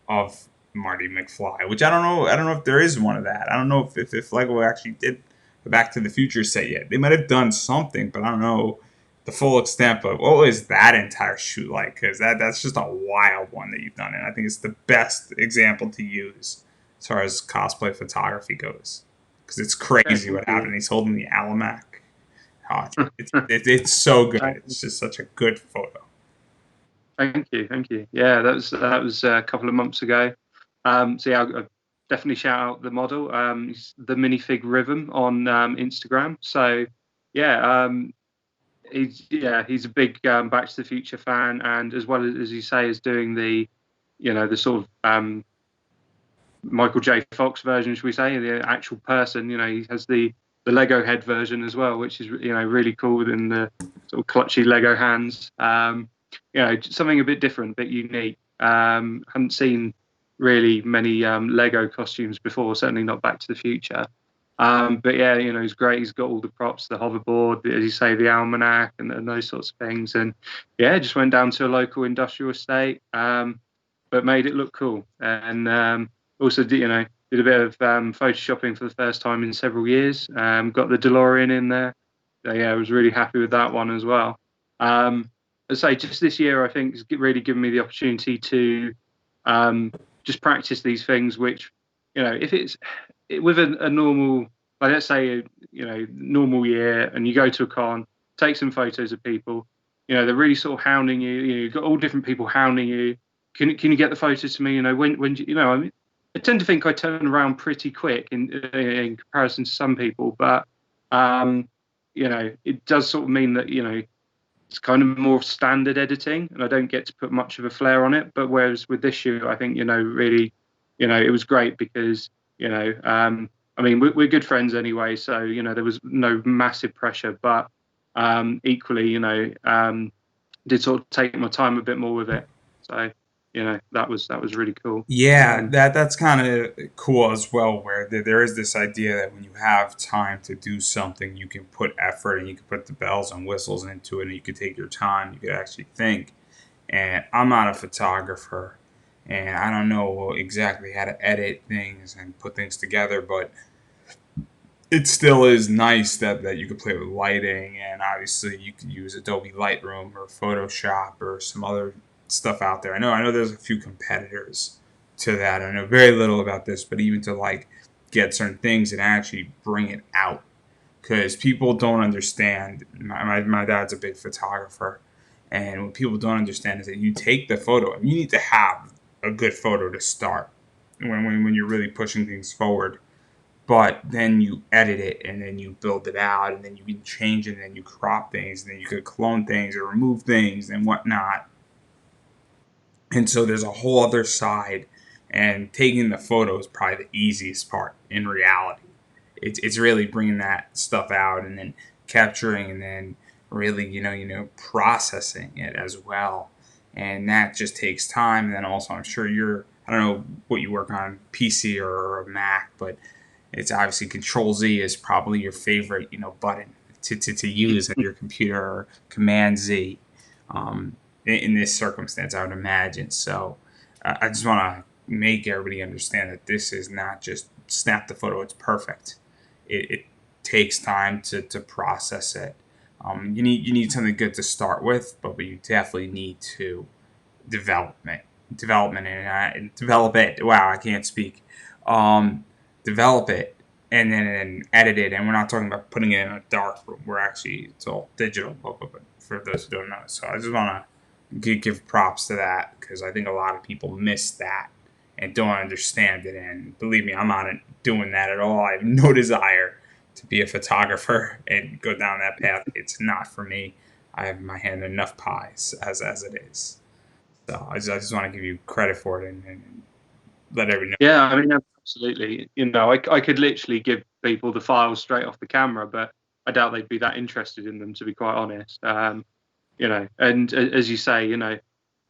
Speaker 1: of Marty McFly, which I don't know. I don't know if there is one of that. I don't know if Lego actually did the Back to the Future set yet. They might have done something, but I don't know the full extent of what was that entire shoot like, because that's just a wild one that you've done, and I think it's the best example to use as far as cosplay photography goes, because it's
Speaker 2: yeah.
Speaker 1: crazy
Speaker 2: Thank
Speaker 1: what
Speaker 2: you.
Speaker 1: happened. He's holding the Almanac. Oh, it's so good.
Speaker 2: Thank
Speaker 1: It's just such a good photo.
Speaker 2: thank you, thank you. Yeah, that was a couple of months ago. So yeah, I definitely shout out the model. He's the minifig Rhythm on Instagram. So yeah, he's a big Back to the Future fan, and as well as you say, is doing the sort of Michael J. Fox version, should we say, the actual person. He has the Lego head version as well, which is really cool within the sort of clutchy Lego hands. Something a bit different, a bit unique. Hadn't seen really many Lego costumes before, certainly not Back to the Future. But yeah, he's great. He's got all the props, the hoverboard, as you say, the almanac, and those sorts of things. And yeah, just went down to a local industrial estate, but made it look cool. And also, did a bit of photoshopping for the first time in several years. Got the DeLorean in there. So yeah, I was really happy with that one as well. I'd say just this year, I think, has really given me the opportunity to um, just practice these things, which, if it's with a normal, like let's say, normal year, and you go to a con, take some photos of people, they're really sort of hounding you. You've got all different people hounding you. Can you get the photos to me? When I mean, I tend to think I turn around pretty quick in comparison to some people, but um, it does sort of mean that it's kind of more standard editing, and I don't get to put much of a flair on it. But whereas with this shoot, I think really, it was great because I mean, we're good friends anyway, so there was no massive pressure, but equally, did sort of take my time a bit more with it. So that was really cool.
Speaker 1: Yeah, that's kind of cool as well. Where there is this idea that when you have time to do something, you can put effort and you can put the bells and whistles into it, and you can take your time. You could actually think. And I'm not a photographer, and I don't know exactly how to edit things and put things together, but it still is nice that you could play with lighting, and obviously you could use Adobe Lightroom or Photoshop or some other stuff out there. I know there's a few competitors to that. I know very little about this, but even to like get certain things and actually bring it out, because people don't understand. My dad's a big photographer, and what people don't understand is that you take the photo and you need to have a good photo to start when you're really pushing things forward, but then you edit it and then you build it out and then you can change it and then you crop things and then you could clone things or remove things and whatnot. And so there's a whole other side, and taking the photo is probably the easiest part in reality. It's really bringing that stuff out and then capturing and then really processing it as well, and that just takes time. And then also I'm sure I don't know what you work on, PC or a Mac, but it's obviously Control Z is probably your favorite, button to use on your computer, or Command Z, in this circumstance, I would imagine. So I just want to make everybody understand that this is not just snap the photo; it's perfect. It takes time to process it. You need something good to start with, but you definitely need to development development and develop it. Wow, I can't speak. Um, Develop it and then edit it. And we're not talking about putting it in a dark room. We're actually it's all digital. But for those who don't know, so I just want to give props to that because I think a lot of people miss that and don't understand it. And believe me, I'm not doing that at all. I have no desire to be a photographer and go down that path. It's not for me. I have my hand in enough pies as it is. So I just want to give you credit for it and let everyone know.
Speaker 2: Yeah, I mean, absolutely. I could literally give people the files straight off the camera, but I doubt they'd be that interested in them, to be quite honest. And as you say,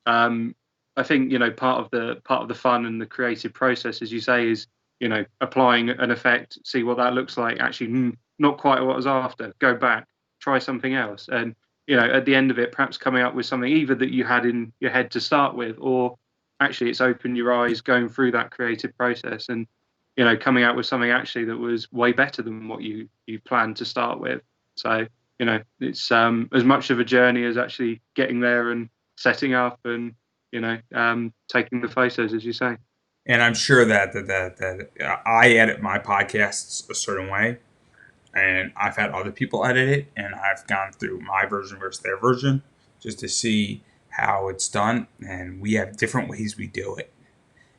Speaker 2: um, I think part of the fun and the creative process, as you say, is applying an effect, see what that looks like. Actually, not quite what I was after. Go back, try something else, and at the end of it, perhaps coming up with something either that you had in your head to start with, or actually it's opened your eyes going through that creative process and coming out with something actually that was way better than what you planned to start with. So it's as much of a journey as actually getting there and setting up and taking the photos, as you say.
Speaker 1: And I'm sure that I edit my podcasts a certain way, and I've had other people edit it, and I've gone through my version versus their version just to see how it's done, and we have different ways we do it.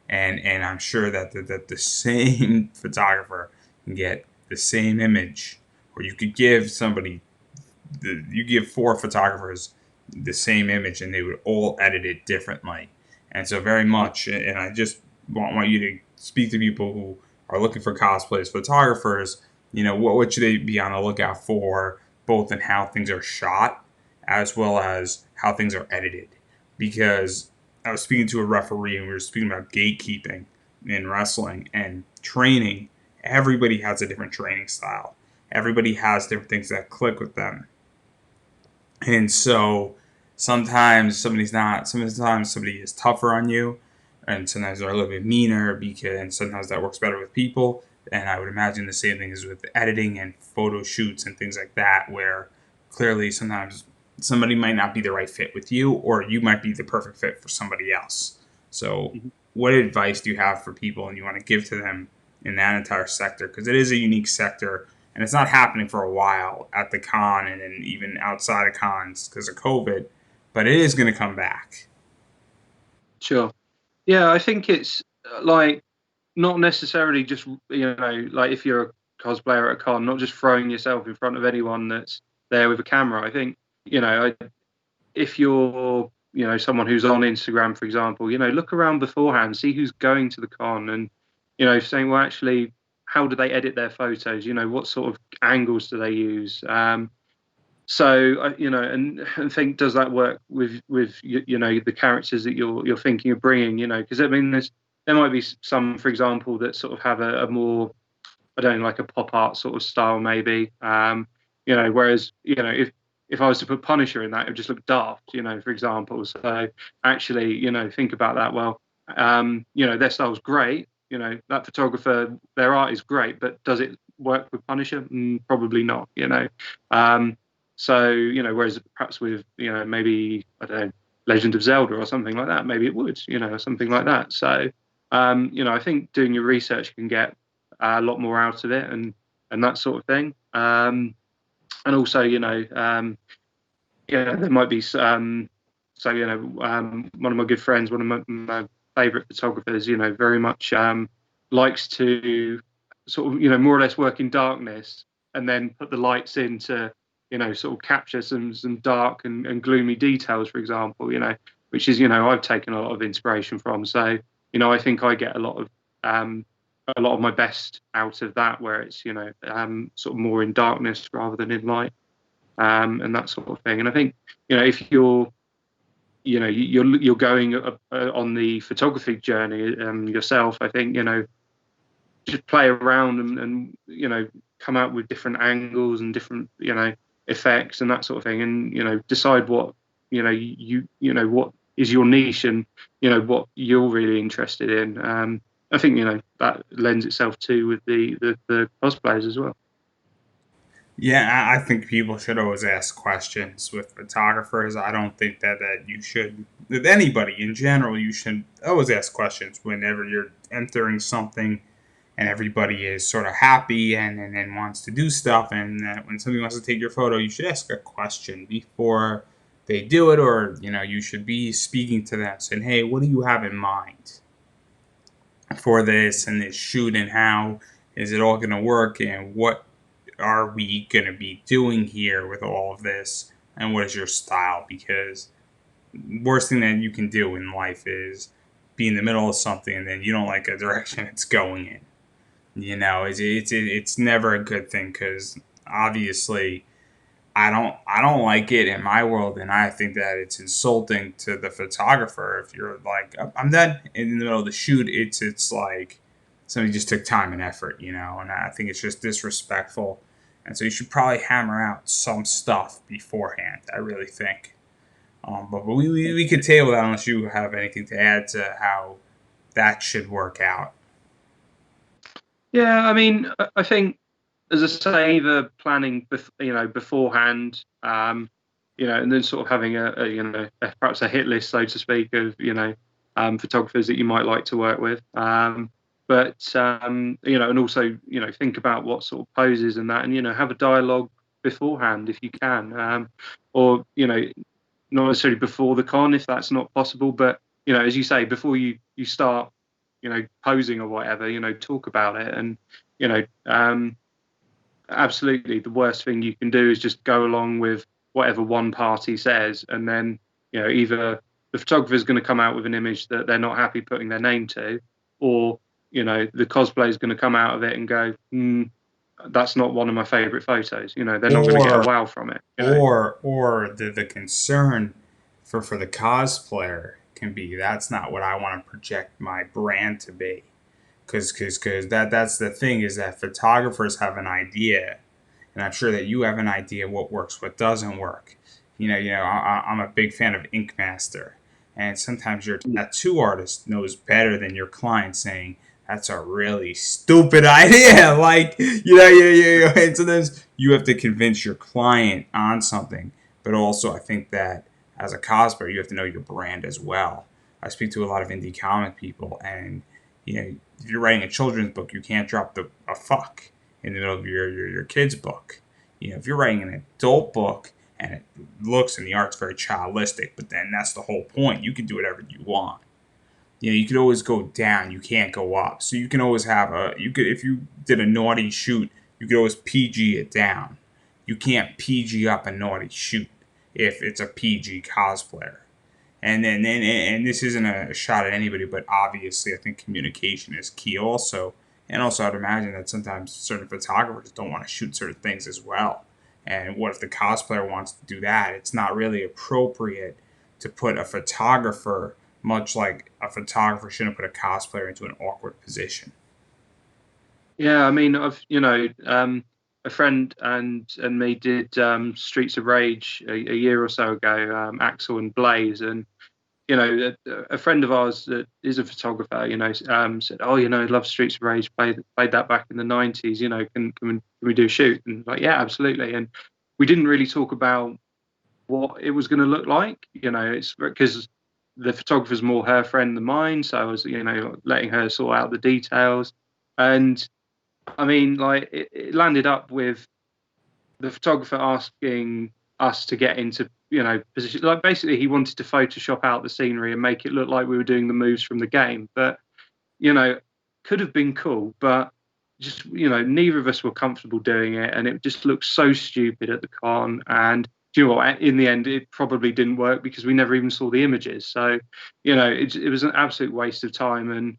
Speaker 1: And I'm sure that the same photographer can get the same image, or you could give somebody you give four photographers the same image and they would all edit it differently. And so very much, and I just want you to speak to people who are looking for cosplays, photographers, what should they be on the lookout for, both in how things are shot as well as how things are edited. Because I was speaking to a referee and we were speaking about gatekeeping in wrestling and training. Everybody has a different training style. Everybody has different things that click with them. And so sometimes somebody is tougher on you, and sometimes they're a little bit meaner because, and sometimes that works better with people. And I would imagine the same thing is with editing and photo shoots and things like that, where clearly sometimes somebody might not be the right fit with you, or you might be the perfect fit for somebody else. So,
Speaker 2: Mhm.
Speaker 1: what advice do you have for people and you want to give to them in that entire sector? Because it is a unique sector and it's not happening for a while at the con and then even outside of cons because of COVID, but it is going to come back.
Speaker 2: Sure. Yeah, I think it's like not necessarily just like if you're a cosplayer at a con, not just throwing yourself in front of anyone that's there with a camera. I think if you're someone who's on Instagram, for example, look around beforehand, see who's going to the con, and saying, well, actually, how do they edit their photos? What sort of angles do they use? So and think, does that work with the characters that you're thinking of bringing? Because I mean, there might be some, for example, that sort of have a more, I don't know, like a pop art sort of style, maybe. Whereas if I was to put Punisher in that, it would just look daft, for example. So actually, think about that. Well, their style's great. That photographer, their art is great, but does it work with Punisher? Probably not. So whereas perhaps with maybe I don't know, Legend of Zelda or something like that, maybe it would, or something like that. So I think doing your research can get a lot more out of it and that sort of thing. And also, there might be one of my good friends, one of my favorite photographers, very much likes to sort of more or less work in darkness and then put the lights in to sort of capture some dark and gloomy details, for example, which is I've taken a lot of inspiration from. So I think I get a lot of my best out of that, where it's sort of more in darkness rather than in light, and that sort of thing. And I think if you're going on the photography journey yourself, I think just play around and come out with different angles and different effects and that sort of thing, and decide what what is your niche and what you're really interested in. I think that lends itself to with the cosplayers as well.
Speaker 1: Yeah, I think people should always ask questions with photographers. I don't think that you should, with anybody in general, you should always ask questions whenever you're entering something and everybody is sort of happy and wants to do stuff. And when somebody wants to take your photo, you should ask a question before they do it, or you should be speaking to them, saying, "Hey, what do you have in mind for this and this shoot, and how is it all going to work, and what are we going to be doing here with all of this, and what is your style?" Because worst thing that you can do in life is be in the middle of something and then you don't like a direction it's going in. It's never a good thing, because obviously I don't like it in my world, and I think that it's insulting to the photographer if you're like, "Oh, I'm done," in the middle of the shoot. It's like somebody just took time and effort, and I think it's just disrespectful. And so you should probably hammer out some stuff beforehand, I really think. But we could table that unless you have anything to add to how that should work out.
Speaker 2: Yeah, I mean, I think, as I say, either planning, beforehand, and then sort of having perhaps a hit list, so to speak, of photographers that you might like to work with. And also think about what sort of poses and that, and have a dialogue beforehand if you can, or not necessarily before the con if that's not possible, but as you say, before you start posing or whatever, talk about it. And you know absolutely, the worst thing you can do is just go along with whatever one party says, and then either the photographer is going to come out with an image that they're not happy putting their name to, or the cosplay is going to come out of it and go, that's not one of my favorite photos. They're not going to get a
Speaker 1: Or
Speaker 2: wow from it.
Speaker 1: or the concern for the cosplayer can be, that's not what I want to project my brand to be. Because that's the thing, is that photographers have an idea, and I'm sure that you have an idea what works, what doesn't work. I'm a big fan of Ink Master, and sometimes your tattoo artist knows better than your client, saying that's a really stupid idea. Like, yeah. And sometimes you have to convince your client on something, but also I think that as a cosplayer, you have to know your brand as well. I speak to a lot of indie comic people, and if you're writing a children's book, you can't drop a fuck in the middle of your kid's book. If you're writing an adult book and it looks and the art's very childistic, but then that's the whole point. You can do whatever you want. You could always go down. You can't go up. So you can always have if you did a naughty shoot, you could always PG it down. You can't PG up a naughty shoot if it's a PG cosplayer. And this isn't a shot at anybody, but obviously I think communication is key also. And also I'd imagine that sometimes certain photographers don't want to shoot certain things as well. And what if the cosplayer wants to do that? It's not really appropriate to put a photographer, much like a photographer shouldn't put a cosplayer into an awkward position.
Speaker 2: Yeah, I mean, a friend and me did Streets of Rage a year or so ago, Axel and Blaze, and a friend of ours that is a photographer, said, "Oh, love Streets of Rage, played that back in the '90s. Can we do a shoot?" And like, yeah, absolutely. And we didn't really talk about what it was going to look like. It's because the photographer's more her friend than mine, so I was letting her sort out the details. And I mean, like it landed up with the photographer asking us to get into position. Like basically, he wanted to Photoshop out the scenery and make it look like we were doing the moves from the game. But you know, could have been cool, but just neither of us were comfortable doing it, and it just looked so stupid at the con. And do you know what? In the end, it probably didn't work because we never even saw the images. So, it was an absolute waste of time, and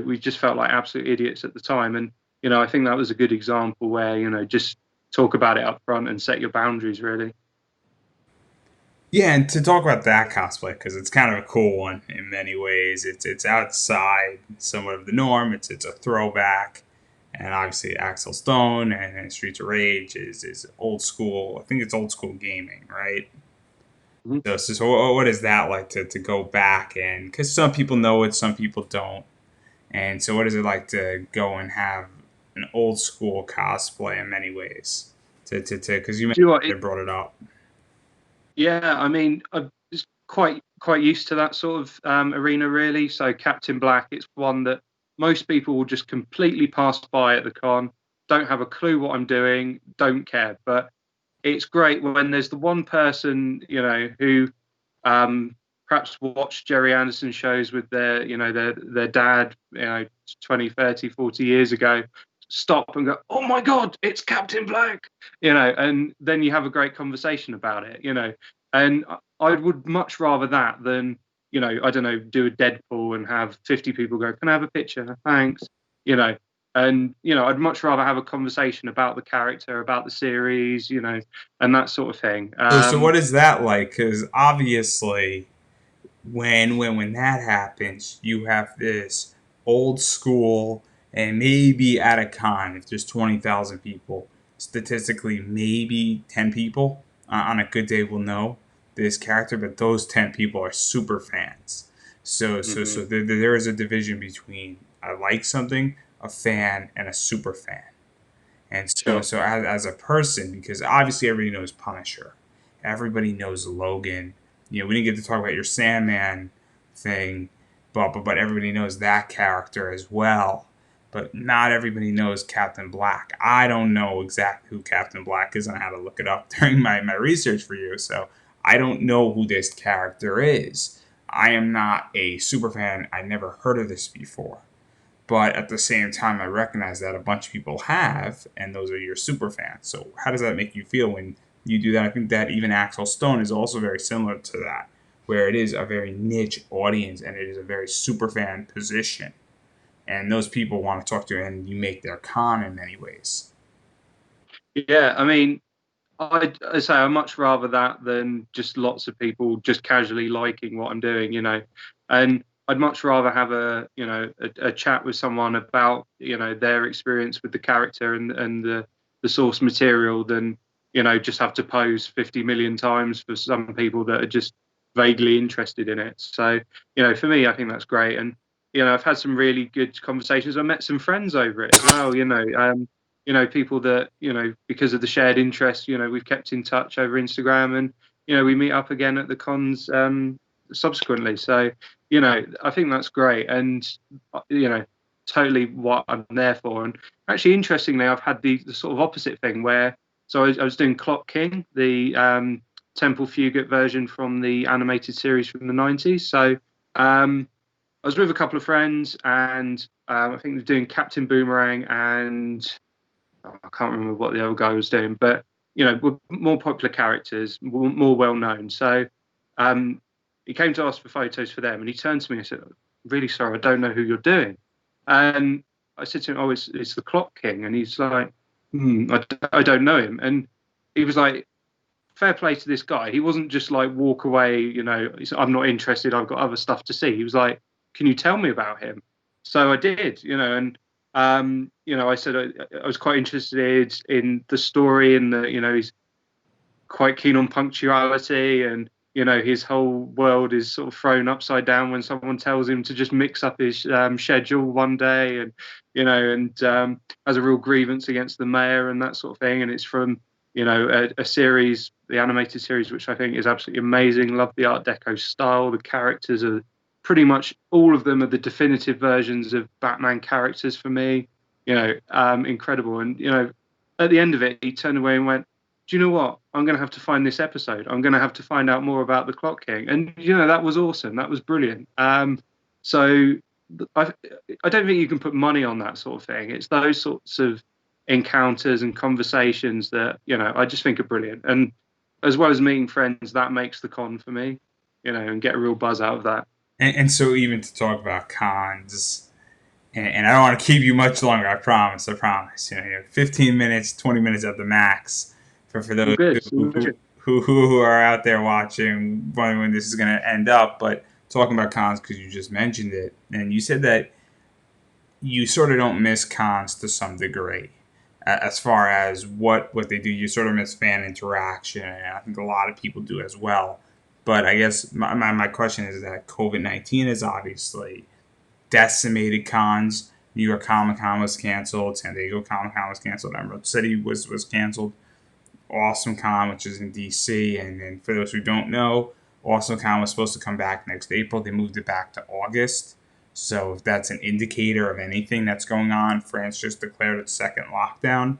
Speaker 2: we just felt like absolute idiots at the time. And I think that was a good example where just talk about it up front and set your boundaries really.
Speaker 1: Yeah, and to talk about that cosplay, because it's kind of a cool one in many ways. It's outside somewhat of the norm. It's a throwback, and obviously Axel Stone and Streets of Rage is old school. I think it's old school gaming, right?
Speaker 2: Mhm.
Speaker 1: So what is that like to go back, and because some people know it, some people don't, and so what is it like to go and have an old school cosplay in many ways? to because you
Speaker 2: Do you know what?
Speaker 1: mentioned they brought it up.
Speaker 2: Yeah, I mean, I'm just quite used to that sort of arena, really. So Captain Black, it's one that most people will just completely pass by at the con, don't have a clue what I'm doing, don't care. But it's great when there's the one person, who um, perhaps watched Jerry Anderson shows with their dad, 20, 30, 40 years ago, stop and go, oh my God, it's Captain Black, and then you have a great conversation about it, and I would much rather that than, I don't know, do a Deadpool and have 50 people go, can I have a picture? Thanks. You know, and, I'd much rather have a conversation about the character, about the series, and that sort of thing.
Speaker 1: So what is that like? Because obviously, when that happens, you have this old school, and maybe at a con, if there's 20,000 people, statistically maybe 10 people on a good day will know this character, but those 10 people are super fans. So
Speaker 2: Mhm.
Speaker 1: there is a division between I like something, a fan, and a super fan. And so,
Speaker 2: Sure.
Speaker 1: so as a person, because obviously everybody knows Punisher, everybody knows Logan. We didn't get to talk about your Sandman thing, but everybody knows that character as well. But not everybody knows Captain Black. I don't know exactly who Captain Black is, and I had to look it up during my research for you. So I don't know who this character is. I am not a super fan. I never heard of this before. But at the same time, I recognize that a bunch of people have, and those are your super fans. So how does that make you feel when you do that? I think that even Axel Stone is also very similar to that, where it is a very niche audience and it is a very super fan position. And those people want to talk to you, and you make their con in many ways.
Speaker 2: Yeah, I mean, I say I'd much rather that than just lots of people just casually liking what I'm doing, and I'd much rather have a chat with someone about their experience with the character and the source material than just have to pose 50 million times for some people that are just vaguely interested in it. So for me, I think that's great, and I've had some really good conversations. I met some friends over it as well, people that, because of the shared interest, we've kept in touch over Instagram, and, we meet up again at the cons subsequently. So, I think that's great. And, totally what I'm there for. And actually, interestingly, I've had the sort of opposite thing where, so I was doing Clock King, the Temple Fugate version from the animated series from the 90s. So, I was with a couple of friends, and I think they're doing Captain Boomerang and I can't remember what the other guy was doing, but were more popular characters, more well known. So um, he came to ask for photos for them, and he turned to me and said, "Really sorry, I don't know who you're doing." And I said to him, "Oh, it's the Clock King," and he's like, I don't know him." And he was like, "Fair play to this guy. He wasn't just like walk away. I'm not interested. I've got other stuff to see." He was like, "Can you tell me about him?" So I did, and I said I was quite interested in the story, and he's quite keen on punctuality, and his whole world is sort of thrown upside down when someone tells him to just mix up his schedule one day, and has a real grievance against the mayor and that sort of thing. And it's from a series, the animated series, which I think is absolutely amazing. Love the Art Deco style. The characters are pretty much all of them are the definitive versions of Batman characters for me. Incredible. And at the end of it, he turned away and went, "Do you know what? I'm going to have to find this episode. I'm going to have to find out more about the Clock King." And that was awesome. That was brilliant. So I I don't think you can put money on that sort of thing. It's those sorts of encounters and conversations that I just think are brilliant. And as well as meeting friends, that makes the con for me. And get a real buzz out of that.
Speaker 1: And so even to talk about cons, and I don't want to keep you much longer. I promise. I promise. 15 minutes, 20 minutes at the max for
Speaker 2: All
Speaker 1: those
Speaker 2: good. All good.
Speaker 1: who are out there watching, wondering when this is going to end up. But talking about cons because you just mentioned it, and you said that you sort of don't miss cons to some degree. As far as what they do, you sort of miss fan interaction, and I think a lot of people do as well. But I guess my question is that COVID-19 is obviously decimated cons. New York Comic Con was canceled. San Diego Comic Con was canceled. Emerald City was canceled. Awesome Con, which is in DC. And then for those who don't know, Awesome Con was supposed to come back next April. They moved it back to August. So if that's an indicator of anything that's going on, France just declared its second lockdown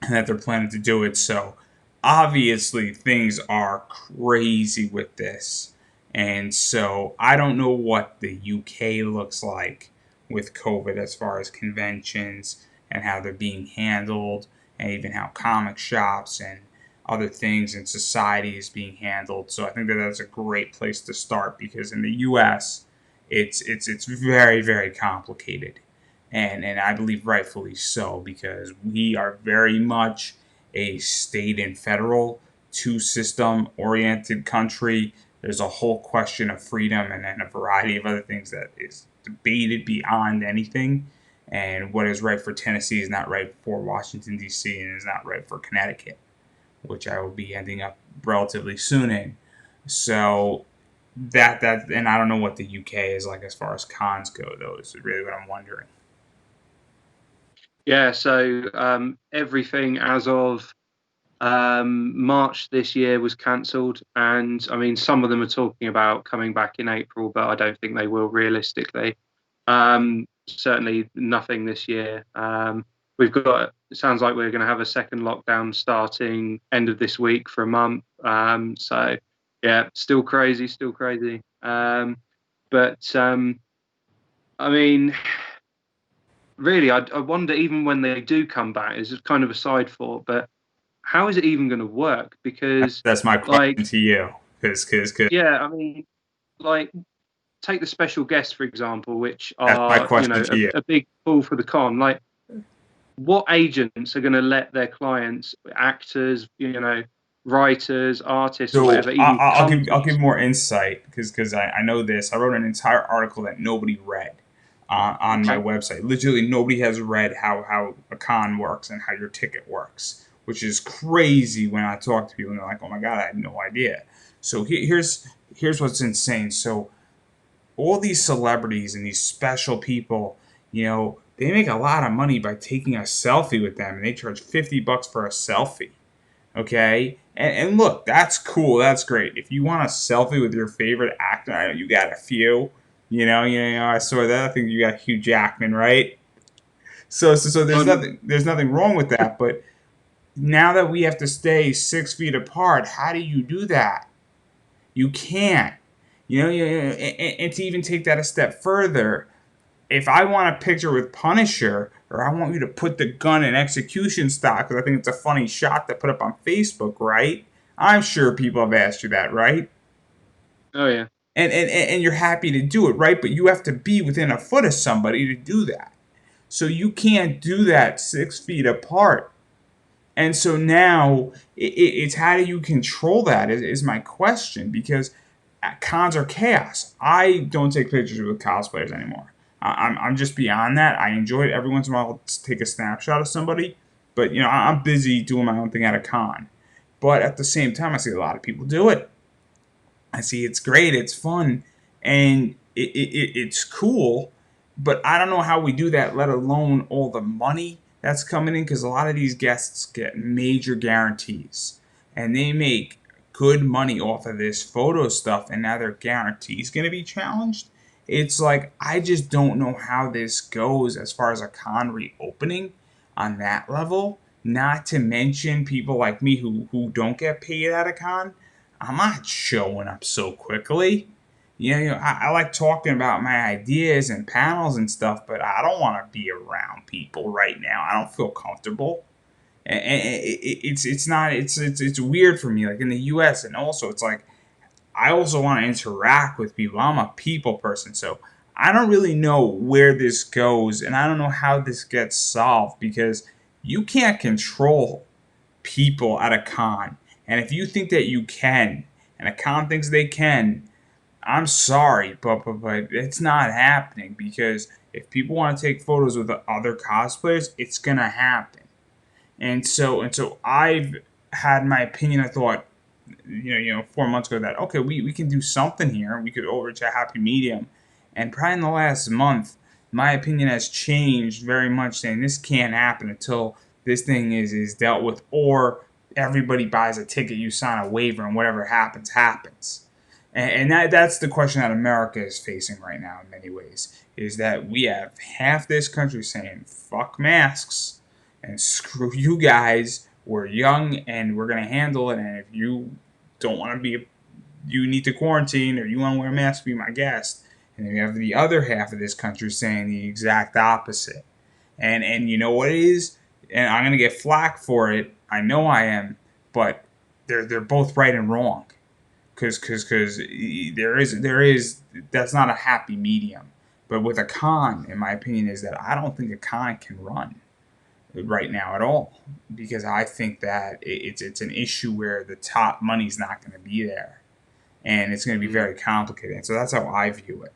Speaker 1: and that they're planning to do it. So obviously things are crazy with this. And so I don't know what the UK looks like with COVID as far as conventions and how they're being handled, and even how comic shops and other things in society is being handled. So I think that that's a great place to start, because in the US it's very complicated, and I believe rightfully so, because we are very much a state and federal two system oriented country. There's a whole question of freedom and then a variety of other things that is debated beyond anything. And what is right for Tennessee is not right for Washington, D.C., and is not right for Connecticut, which I will be ending up relatively soon in. So and I don't know what the UK is like as far as cons go, though, is really what I'm wondering.
Speaker 2: Yeah, so everything as of March this year was cancelled, and I mean some of them are talking about coming back in April, but I don't think they will realistically. Certainly nothing this year. We've got. It sounds like we're going to have a second lockdown starting end of this week for a month. So yeah, still crazy, still crazy. But I mean, really, I wonder, even when they do come back, is kind of a side thought, but how is it even going to work? Because,
Speaker 1: That's my question
Speaker 2: like,
Speaker 1: to you, because
Speaker 2: yeah, I mean, like, take the special guests, for example, which
Speaker 1: that's my
Speaker 2: are,
Speaker 1: question to you.
Speaker 2: a big pull for the con. Like, what agents are going to let their clients, actors, writers, artists, or
Speaker 1: So
Speaker 2: whatever, even come to
Speaker 1: I'll
Speaker 2: these?
Speaker 1: give more insight, because I know this. I wrote an entire article that nobody read on my
Speaker 2: Okay.
Speaker 1: website. Literally nobody has read how a con works and how your ticket works, which is crazy when I talk to people and they're like, "Oh my god, I had no idea." So here's what's insane. So all these celebrities and these special people, they make a lot of money by taking a selfie with them, and they charge $50 for a selfie. Okay, and look, that's cool. That's great. If you want a selfie with your favorite actor, I know you got a few. I saw that. I think you got Hugh Jackman, right? So
Speaker 2: Um,
Speaker 1: there's nothing wrong with that. But now that we have to stay 6 feet apart, how do you do that? You can't. And to even take that a step further, if I want a picture with Punisher, or I want you to put the gun in execution stock, because I think it's a funny shot to put up on Facebook, right? I'm sure people have asked you that, right?
Speaker 2: oh yeah.
Speaker 1: And you're happy to do it, right? But you have to be within a foot of somebody to do that. So you can't do that 6 feet apart. And so now it's how do you control that is my question, because cons are chaos. I don't take pictures with cosplayers anymore. I'm just beyond that. I enjoy it every once in a while to take a snapshot of somebody, but I'm busy doing my own thing at a con. But at the same time, I see a lot of people do it. I see it's great, it's fun, and it's cool. But I don't know how we do that, let alone all the money that's coming in, because a lot of these guests get major guarantees, and they make good money off of this photo stuff, and now their guarantee is going to be challenged. It's like, I just don't know how this goes as far as a con reopening on that level. Not to mention people like me who don't get paid at a con. I'm not showing up so quickly. I like talking about my ideas and panels and stuff, but I don't want to be around people right now. I don't feel comfortable. And it's not it's weird for me. Like in the U.S. and also it's like I also want to interact with people. I'm a people person, so I don't really know where this goes, and I don't know how this gets solved, because you can't control people at a con. And if you think that you can, and a con thinks they can, I'm sorry, but it's not happening, because if people want to take photos with other cosplayers, it's gonna happen. And so I've had my opinion. I thought, 4 months ago, that okay, we can do something here. We could reach a happy medium. And probably in the last month, my opinion has changed very much, saying this can't happen until this thing is dealt with, or everybody buys a ticket, you sign a waiver, and whatever happens happens. And that's the question that America is facing right now in many ways, is that we have half this country saying fuck masks and screw you guys. We're young and we're gonna handle it. And if you don't want to be, you need to quarantine or you want to wear a mask, be my guest. And then you have the other half of this country saying the exact opposite. And you know what it is? And I'm gonna get flack for it. I know I am, but they're both right and wrong. Because there is that's not a happy medium. But with a con, in my opinion, is that I don't think a con can run right now at all, because I think that it's an issue where the top money's not going to be there, and it's going to be very complicated. And so that's how I view it,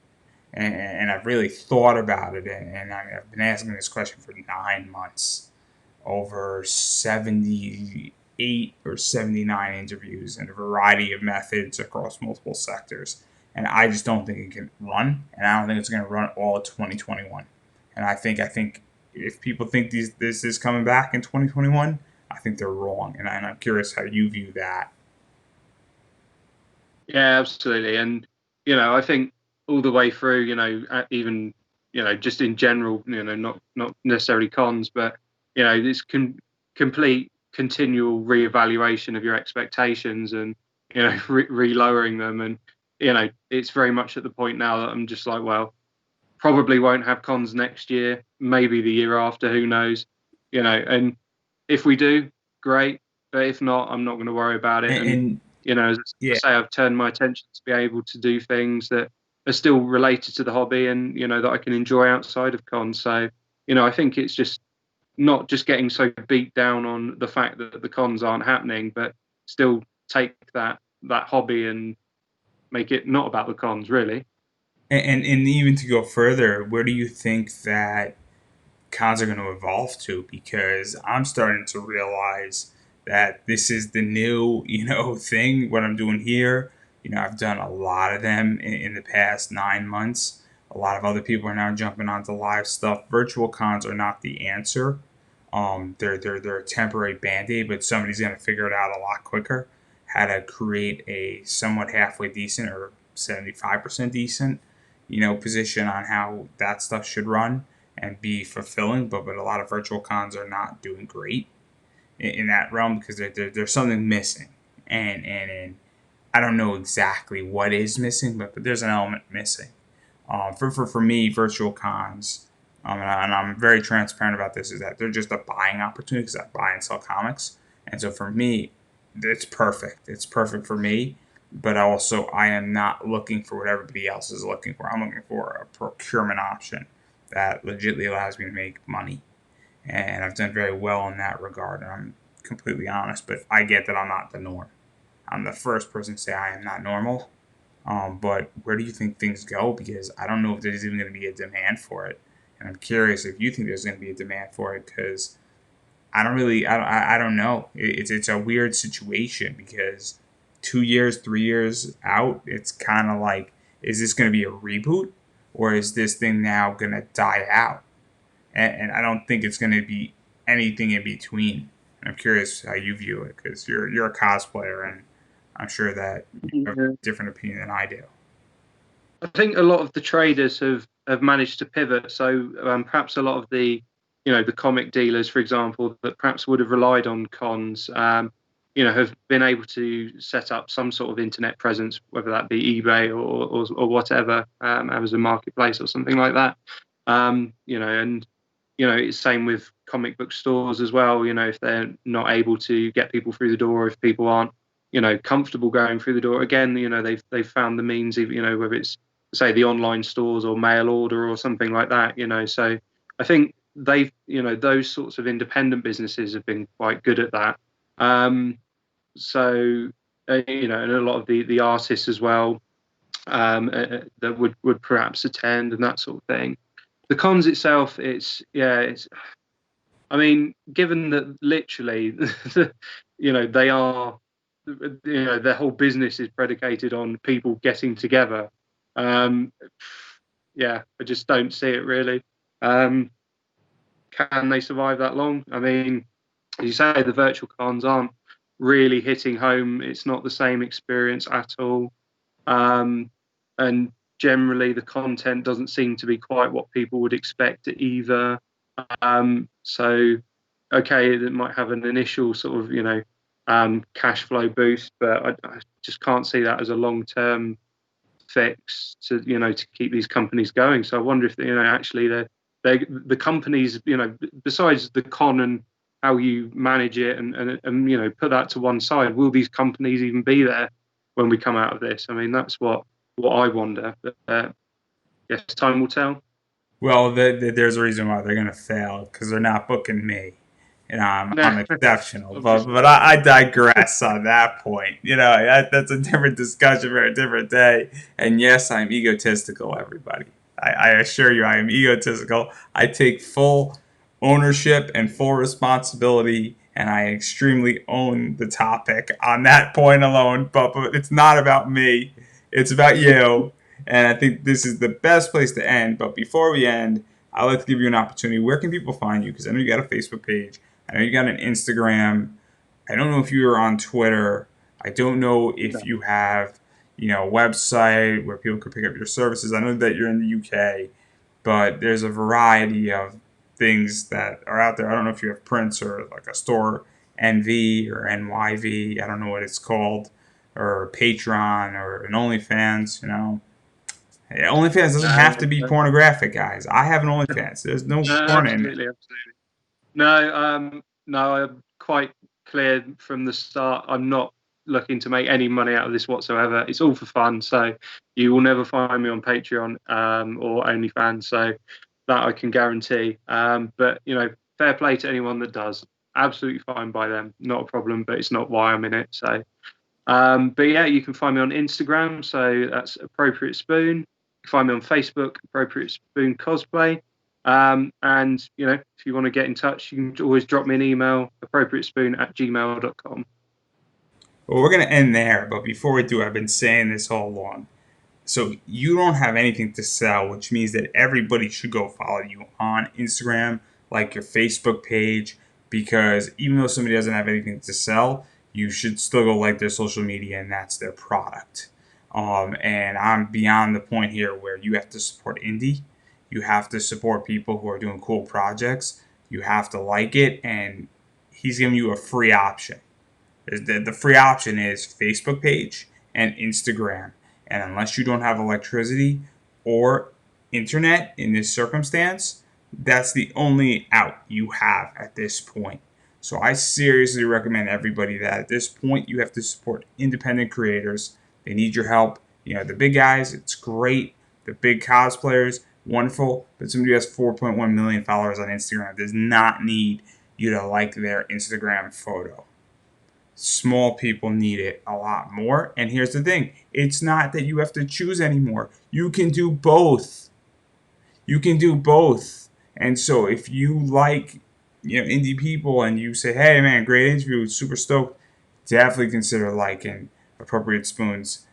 Speaker 1: and I've really thought about it, and I've been asking this question for 9 months, over 78 or 79 interviews in a variety of methods across multiple sectors. And I just don't think it can run, and I don't think it's going to run all of 2021. And I think if people think this is coming back in 2021, I think they're wrong. And I'm curious how you view that.
Speaker 2: Yeah, absolutely. And, I think all the way through, even, just in general, not necessarily cons, but, this complete continual reevaluation of your expectations and, re-lowering them. And, it's very much at the point now that I'm just like, well, probably won't have cons next year, maybe the year after, who knows, and if we do, great. But if not, I'm not going to worry about it. And,
Speaker 1: And
Speaker 2: as I
Speaker 1: yeah,
Speaker 2: say, I've turned my attention to be able to do things that are still related to the hobby and, that I can enjoy outside of cons. So, I think it's just not just getting so beat down on the fact that the cons aren't happening, but still take that hobby and make it not about the cons, really.
Speaker 1: and even to go further, where do you think that cons are going to evolve to? Because I'm starting to realize that this is the new, thing. What I'm doing here, I've done a lot of them in the past 9 months. A lot of other people are now jumping onto live stuff. Virtual cons are not the answer. They're a temporary band aid, but somebody's going to figure it out a lot quicker. How to create a somewhat halfway decent or 75% decent, position on how that stuff should run and be fulfilling. But a lot of virtual cons are not doing great in that realm because there's something missing, and I don't know exactly what is missing, but there's an element missing. For me, virtual cons, and I'm very transparent about this, is that they're just a buying opportunity because I buy and sell comics, and so for me, it's perfect. It's perfect for me, but also I am not looking for what everybody else is looking for. I'm looking for a procurement option that legitimately allows me to make money, and I've done very well in that regard. And I'm completely honest, but I get that I'm not the norm. I'm the first person to say I am not normal. But where do you think things go? Because I don't know if there's even going to be a demand for it, and I'm curious if you think there's going to be a demand for it because I don't know. It's a weird situation because 2 years, 3 years out, it's kind of like, is this going to be a reboot or is this thing now going to die out? And I don't think it's going to be anything in between. I'm curious how you view it because you're a cosplayer, and I'm sure that you have
Speaker 2: Yeah.
Speaker 1: a different opinion than I do.
Speaker 2: I think a lot of the traders have managed to pivot. So perhaps a lot of the comic dealers, for example, that perhaps would have relied on cons, have been able to set up some sort of internet presence, whether that be eBay or whatever, Amazon Marketplace or something like that. And it's same with comic book stores as well. If they're not able to get people through the door, if people aren't, comfortable going through the door, again, they've found the means, whether it's say the online stores or mail order or something like that. So I think they've, those sorts of independent businesses have been quite good at that. Um, so and a lot of the artists as well, that would perhaps attend and that sort of thing. The cons itself, it's I mean, given that literally, they are, their whole business is predicated on people getting together. Um, yeah, I just don't see it really. Um, can they survive that long? I mean, as you say, the virtual cons aren't really hitting home. It's not the same experience at all. And generally, the content doesn't seem to be quite what people would expect either. So, okay, it might have an initial sort of, cash flow boost, but I just can't see that as a long-term fix to, to keep these companies going. So I wonder if, actually the companies, besides the con and how you manage it and put that to one side, will these companies even be there when we come out of this? I mean, that's what I wonder. But yes, time will tell.
Speaker 1: Well, there's a reason why they're going to fail because they're not booking me. I'm
Speaker 2: Nah,
Speaker 1: exceptional, but
Speaker 2: obviously.
Speaker 1: I digress on that point. That's a different discussion for a different day. And yes, I'm egotistical, everybody. I assure you, I am egotistical. I take full ownership and full responsibility, and I extremely own the topic on that point alone. But it's not about me; it's about you. And I think this is the best place to end. But before we end, I'd like to give you an opportunity. Where can people find you? Because I know you got a Facebook page. I know you got an Instagram. I don't know if you're on Twitter. I don't know if
Speaker 2: No.
Speaker 1: you have, a website where people could pick up your services. I know that you're in the UK, but there's a variety of things that are out there. I don't know if you have prints or like a store NV or NYV. I don't know what it's called, or Patreon or an OnlyFans. Yeah, OnlyFans doesn't have to
Speaker 2: No,
Speaker 1: be
Speaker 2: no,
Speaker 1: pornographic, guys. I have an OnlyFans. There's no
Speaker 2: no,
Speaker 1: porn in it.
Speaker 2: absolutely, absolutely. No, no, I'm quite clear from the start. I'm not looking to make any money out of this whatsoever. It's all for fun. So you will never find me on Patreon or OnlyFans. So that I can guarantee. But fair play to anyone that does. Absolutely fine by them. Not a problem. But it's not why I'm in it. So, but yeah, you can find me on Instagram. So that's Appropriate Spoon. You can find me on Facebook, Appropriate Spoon Cosplay. And if you want to get in touch, you can always drop me an email, appropriatespoon@gmail.com.
Speaker 1: Well, we're gonna end there, but before we do, I've been saying this all along. So you don't have anything to sell, which means that everybody should go follow you on Instagram, like your Facebook page, because even though somebody doesn't have anything to sell, you should still go like their social media, and that's their product. And I'm beyond the point here where you have to support indie, you have to support people who are doing cool projects, you have to like it, and he's giving you a free option. The free option is Facebook page and Instagram. And unless you don't have electricity or internet in this circumstance, that's the only out you have at this point. So I seriously recommend everybody that at this point you have to support independent creators. They need your help. The big guys, it's great. The big cosplayers, wonderful. But somebody who has 4.1 million followers on Instagram does not need you to like their Instagram photo. Small people need it a lot more. And here's the thing, it's not that you have to choose anymore. You can do both. You can do both. And so if you like, indie people and you say, hey, man, great interview, super stoked, definitely consider liking Appropriate Spoons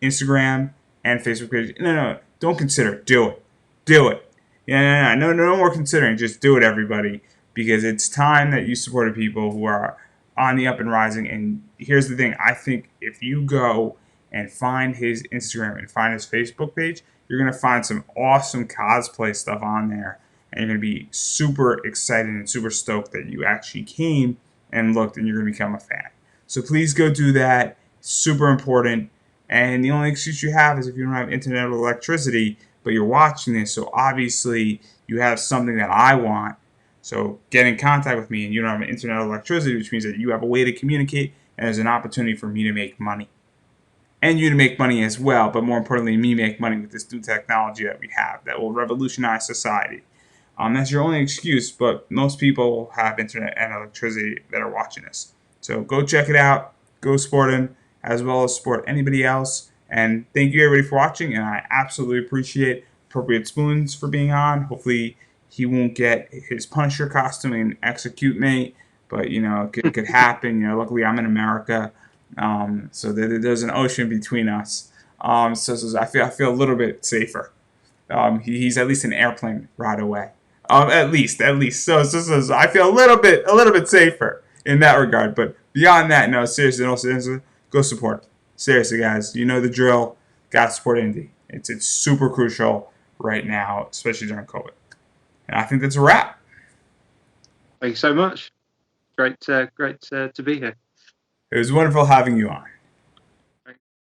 Speaker 1: Instagram and Facebook page. No, don't consider. Do it. Do it. Yeah, no more considering. Just do it, everybody, because it's time that you supported people who are on the up and rising. And here's the thing: I think if you go and find his Instagram and find his Facebook page, you're gonna find some awesome cosplay stuff on there, and you're gonna be super excited and super stoked that you actually came and looked, and you're gonna become a fan. So please go do that. Super important. And the only excuse you have is if you don't have internet or electricity, but you're watching this, so obviously you have something that I want. So get in contact with me, and you don't have internet or electricity, which means that you have a way to communicate, and there's an opportunity for me to make money. And you to make money as well, but more importantly, me make money with this new technology that we have that will revolutionize society. That's your only excuse, but most people have internet and electricity that are watching this. So go check it out, go support him, as well as support anybody else. And thank you everybody for watching, and I absolutely appreciate Appropriate Spoons for being on. Hopefully he won't get his Punisher costume and execute me, but it could happen. Luckily I'm in America, so there's an ocean between us. So I feel a little bit safer. He's at least an airplane ride away. At least. So I feel a little bit safer in that regard. But beyond that, no, seriously, go support. Seriously, guys, you know the drill. Got to support indie. It's super crucial right now, especially during COVID. And I think that's a wrap.
Speaker 2: Thank you so much. Great to be here.
Speaker 1: It was wonderful having you on.